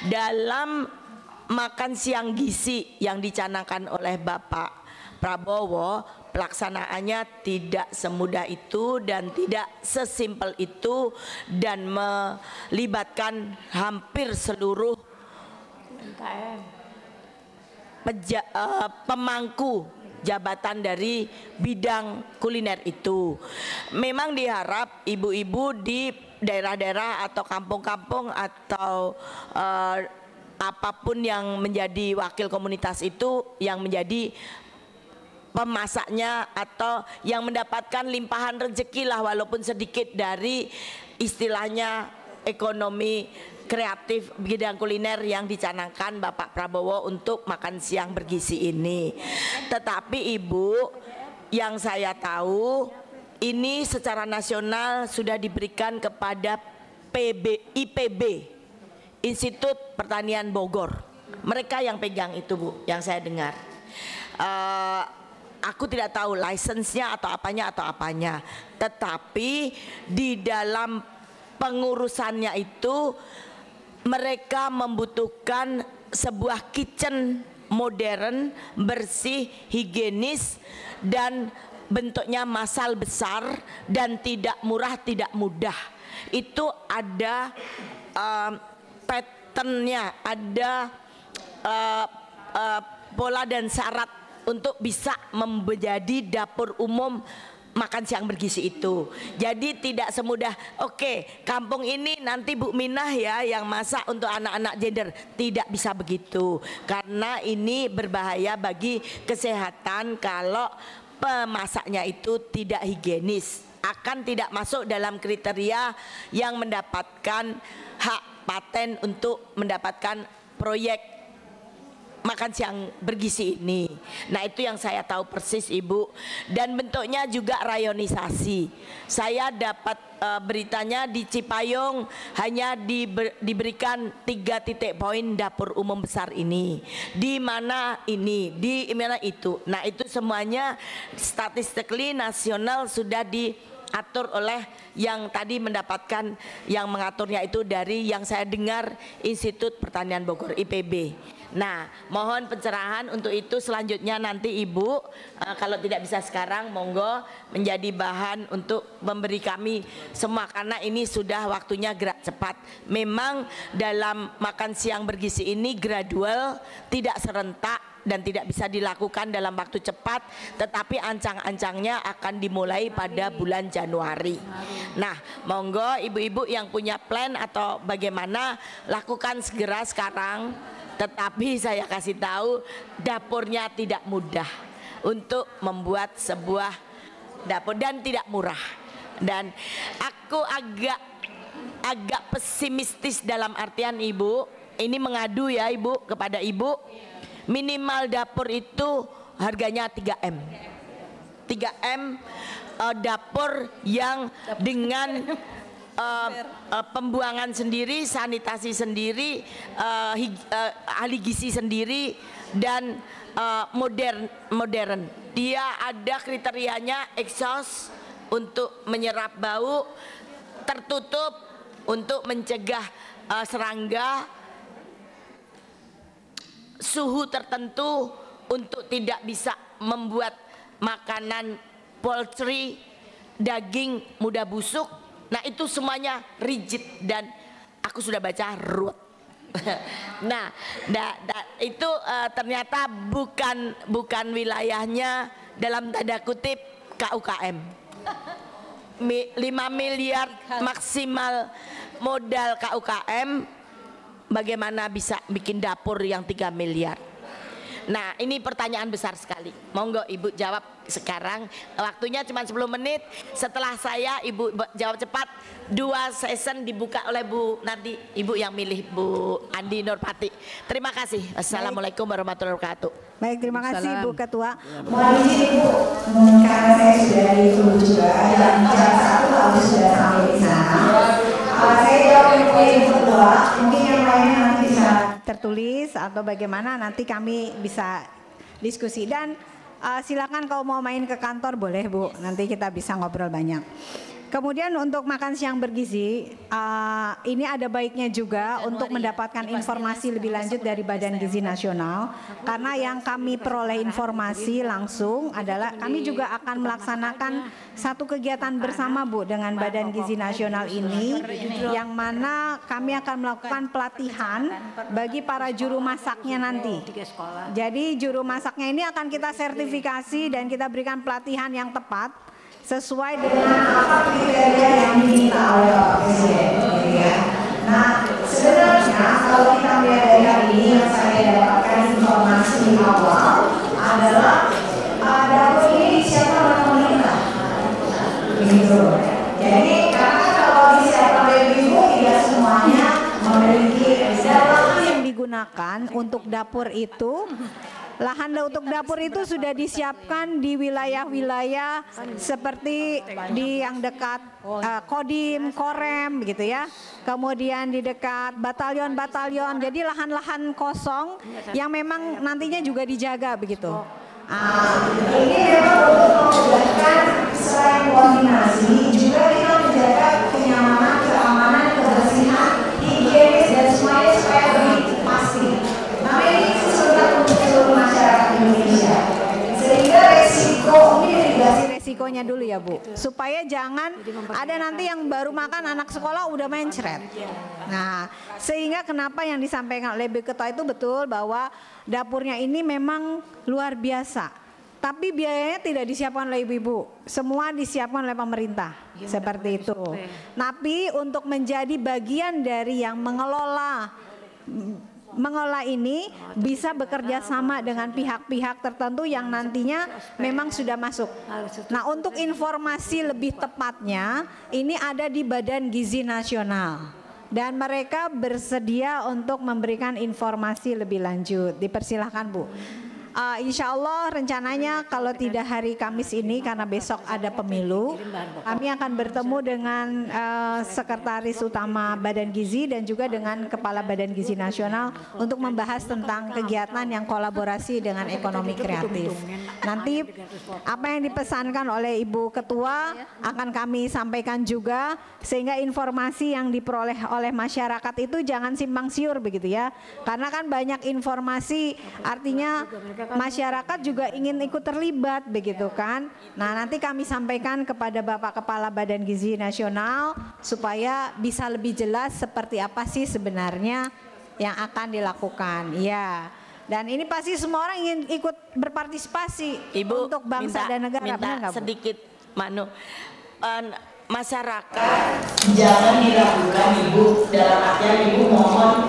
Speaker 8: Dalam makan siang gizi yang dicanangkan oleh Bapak Prabowo, pelaksanaannya tidak semudah itu dan tidak sesimpel itu dan melibatkan hampir seluruh pemangku jabatan dari bidang kuliner itu. Memang diharap ibu-ibu di daerah-daerah atau kampung-kampung atau apapun yang menjadi wakil komunitas itu yang menjadi pemasaknya atau yang mendapatkan limpahan rezeki lah walaupun sedikit dari istilahnya ekonomi kreatif bidang kuliner yang dicanangkan Bapak Prabowo untuk makan siang bergizi ini. Tetapi Ibu, yang saya tahu ini secara nasional sudah diberikan kepada IPB, Institut Pertanian Bogor. Mereka yang pegang itu Bu, yang saya dengar. Aku tidak tahu lisensinya atau apanya, tetapi di dalam pengurusannya itu mereka membutuhkan sebuah kitchen modern, bersih, higienis dan bentuknya massal besar dan tidak murah, tidak mudah. Itu ada patternnya, ada pola dan syarat untuk bisa menjadi dapur umum makan siang bergizi itu. Jadi tidak semudah oke, kampung ini nanti Bu Minah ya yang masak untuk anak-anak gender. Tidak bisa begitu, karena ini berbahaya bagi kesehatan kalau pemasaknya itu tidak higienis, akan tidak masuk dalam kriteria yang mendapatkan hak paten untuk mendapatkan proyek makan siang bergizi ini. Nah itu yang saya tahu persis Ibu. Dan bentuknya juga rayonisasi. Saya dapat beritanya di Cipayung hanya diberikan 3 titik poin dapur umum besar ini. Di mana ini, di mana itu. Nah itu semuanya statistically nasional sudah diatur oleh yang tadi mendapatkan yang mengaturnya itu dari yang saya dengar Institut Pertanian Bogor, IPB. Nah, mohon pencerahan untuk itu selanjutnya nanti Ibu, kalau tidak bisa sekarang monggo menjadi bahan untuk memberi kami semua, karena ini sudah waktunya gerak cepat. Memang dalam makan siang bergizi ini gradual, tidak serentak dan tidak bisa dilakukan dalam waktu cepat, tetapi ancang-ancangnya akan dimulai pada bulan Januari. Nah, monggo ibu-ibu yang punya plan atau bagaimana lakukan segera sekarang. Tetapi saya kasih tahu dapurnya tidak mudah untuk membuat sebuah dapur dan tidak murah. Dan aku agak pesimistis dalam artian Ibu, ini mengadu ya Ibu kepada Ibu, minimal dapur itu harganya 3M. 3M dapur yang dengan pembuangan sendiri, sanitasi sendiri, ahli gizi sendiri dan modern. Dia ada kriterianya exhaust untuk menyerap bau, tertutup untuk mencegah serangga, suhu tertentu untuk tidak bisa membuat makanan poultry, daging mudah busuk. Nah itu semuanya rigid dan aku sudah baca ruwet. Nah, itu ternyata bukan wilayahnya dalam tanda kutip KUKM. 5 miliar maksimal modal KUKM, bagaimana bisa bikin dapur yang 3 miliar? Nah ini pertanyaan besar sekali. Monggo Ibu jawab sekarang. Waktunya cuma 10 menit. Setelah saya Ibu jawab cepat. 2 session dibuka oleh Bu nanti Ibu yang milih, Bu Andi Nurpati. Terima kasih. Assalamualaikum warahmatullahi wabarakatuh.
Speaker 6: Baik, terima kasih Bu Ketua.
Speaker 2: Mohon izin Ibu, karena saya sudah ditunggu juga. Jam 1 harus
Speaker 6: gratis atau bagaimana, nanti kami bisa diskusi. Dan silakan kalau mau main ke kantor boleh Bu, nanti kita bisa ngobrol banyak. Kemudian untuk makan siang bergizi, ini ada baiknya juga untuk mendapatkan informasi lebih lanjut dari Badan Gizi Nasional, karena yang kami peroleh informasi langsung adalah kami juga akan melaksanakan satu kegiatan bersama Bu dengan Badan Gizi Nasional ini, yang mana kami akan melakukan pelatihan bagi para juru masaknya nanti. Jadi juru masaknya ini akan kita sertifikasi dan kita berikan pelatihan yang tepat sesuai dengan apa kriteria yang diminta oleh Bapak Presiden, gitu ya. Nah, sebenarnya kalau kita melihat dari hari ini yang saya dapatkan informasi di awal adalah dapur ini disiapkan oleh pemerintah, begitu. Jadi karena kalau disiapkan oleh ibu tidak semuanya memiliki lahan yang digunakan untuk dapur itu. Lahan untuk dapur itu sudah disiapkan di wilayah-wilayah seperti di yang dekat Kodim, Korem gitu ya. Kemudian di dekat batalion-batalion. Jadi lahan-lahan kosong yang memang nantinya juga dijaga begitu. Ini memang untuk memudahkan selain koordinasi juga kita menjaga kenyamanan, keamanan, kebersihan, higienis dan semuanya supaya lebih pasti. Nah ini sesuatu untuk seluruh masyarakat Indonesia. Sehingga mitigasi resikonya dulu ya Bu, supaya jangan ada nanti yang baru makan anak sekolah udah mencret. Nah, sehingga kenapa yang disampaikan oleh Bu Ketua itu betul bahwa dapurnya ini memang luar biasa. Tapi biayanya tidak disiapkan oleh ibu-ibu, semua disiapkan oleh pemerintah, seperti itu. Tapi untuk menjadi bagian dari yang mengelola ini bisa bekerja sama dengan pihak-pihak tertentu yang nantinya memang sudah masuk. Nah, untuk informasi lebih tepatnya ini ada di Badan Gizi Nasional dan mereka bersedia untuk memberikan informasi lebih lanjut. Dipersilahkan Bu. Insya Allah rencananya kalau tidak hari Kamis ini karena besok ada pemilu, kami akan bertemu dengan Sekretaris Utama Badan Gizi dan juga dengan Kepala Badan Gizi Nasional untuk membahas tentang kegiatan yang kolaborasi dengan ekonomi kreatif. Nanti apa yang dipesankan oleh Ibu Ketua akan kami sampaikan juga, sehingga informasi yang diperoleh oleh masyarakat itu jangan simpang siur begitu ya, karena kan banyak informasi, artinya masyarakat juga ingin ikut terlibat begitu kan. Nah nanti kami sampaikan kepada Bapak Kepala Badan Gizi Nasional supaya bisa lebih jelas seperti apa sih sebenarnya yang akan dilakukan. Ya. Dan ini pasti semua orang ingin ikut berpartisipasi Ibu, untuk bangsa dan negara.
Speaker 8: Minta sedikit masyarakat jangan diragukan Ibu, dalam artian Ibu mohon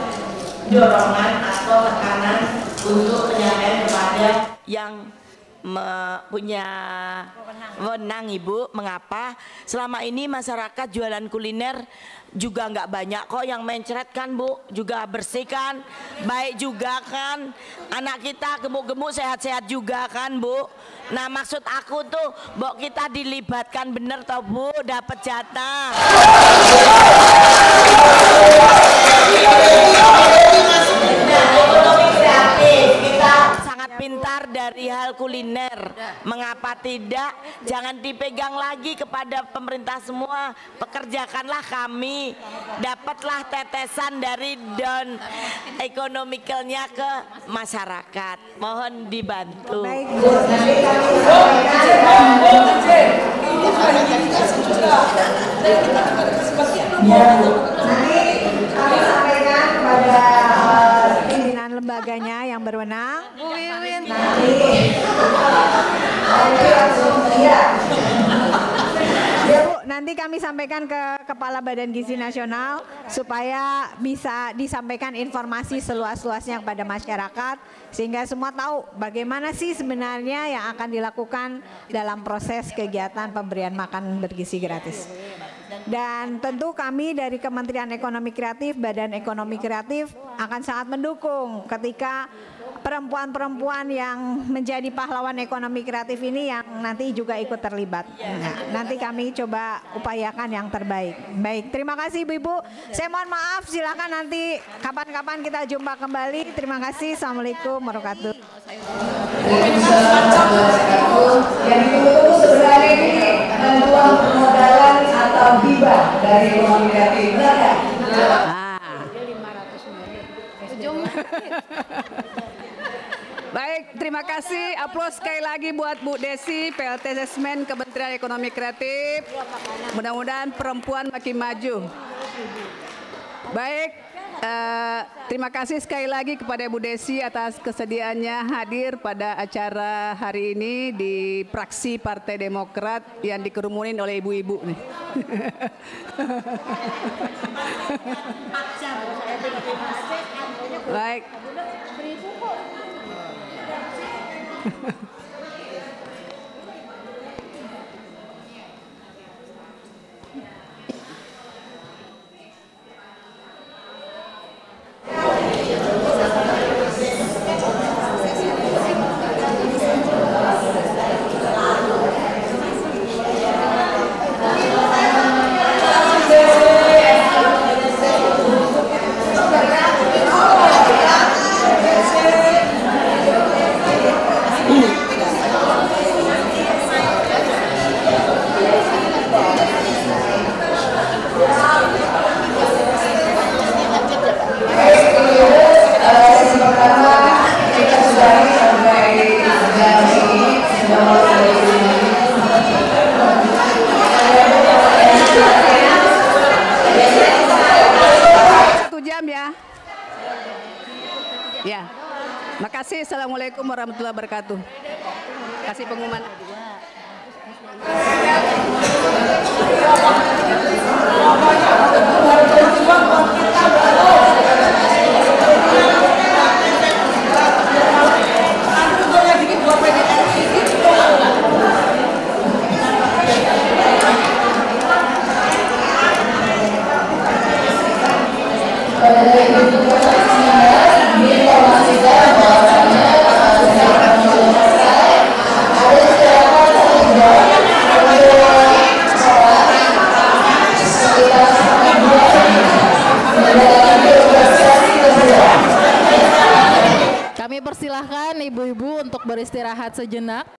Speaker 8: dorongan atau tekanan untuk penyampaian kepada yang punya wewenang Ibu. Mengapa? Selama ini masyarakat jualan kuliner juga nggak banyak kok yang mencret kan Bu, juga bersih kan, baik juga kan, anak kita gemuk-gemuk sehat-sehat juga kan Bu. Nah maksud aku tuh Mbok kita dilibatkan bener toh Bu, dapat jatah. Ekonomi kreatif kita sangat pintar dari hal kuliner. Mengapa tidak? Jangan dipegang lagi kepada pemerintah semua. Pekerjakanlah kami. Dapatlah tetesan dari don ekonomikalnya ke masyarakat. Mohon dibantu.
Speaker 6: Baik Bu, nanti kami sampaikan kepada pimpinan lembaganya yang berwenang. Bu Wiwin. Nanti kami sampaikan ke Kepala Badan Gizi Nasional supaya bisa disampaikan informasi seluas-luasnya kepada masyarakat sehingga semua tahu bagaimana sih sebenarnya yang akan dilakukan dalam proses kegiatan pemberian makan bergizi gratis. Dan tentu kami dari Kementerian Ekonomi Kreatif, Badan Ekonomi Kreatif akan sangat mendukung ketika perempuan-perempuan yang menjadi pahlawan ekonomi kreatif ini yang nanti juga ikut terlibat. Nah, nanti kami coba upayakan yang terbaik. Baik, terima kasih Ibu-Ibu. Saya mohon maaf, silakan nanti kapan-kapan kita jumpa kembali. Terima kasih. Assalamualaikum warahmatullahi
Speaker 2: wabarakatuh. Yang ditunggu sebenarnya ini bantuan permodalan atau hibah dari ekonomi kreatif. Benar ya?
Speaker 7: Baik, terima kasih. Aplaus sekali lagi buat Bu Desi, PLT Sesmen Kementerian Ekonomi Kreatif. Mudah-mudahan perempuan makin maju. Baik, terima kasih sekali lagi kepada Bu Desi atas kesediaannya hadir pada acara hari ini di fraksi Partai Demokrat yang dikerumunin oleh ibu-ibu nih. Baik. Ya, makasih. Assalamualaikum warahmatullahi wabarakatuh. Kasih pengumuman.
Speaker 1: Kami persilahkan ibu-ibu untuk beristirahat sejenak.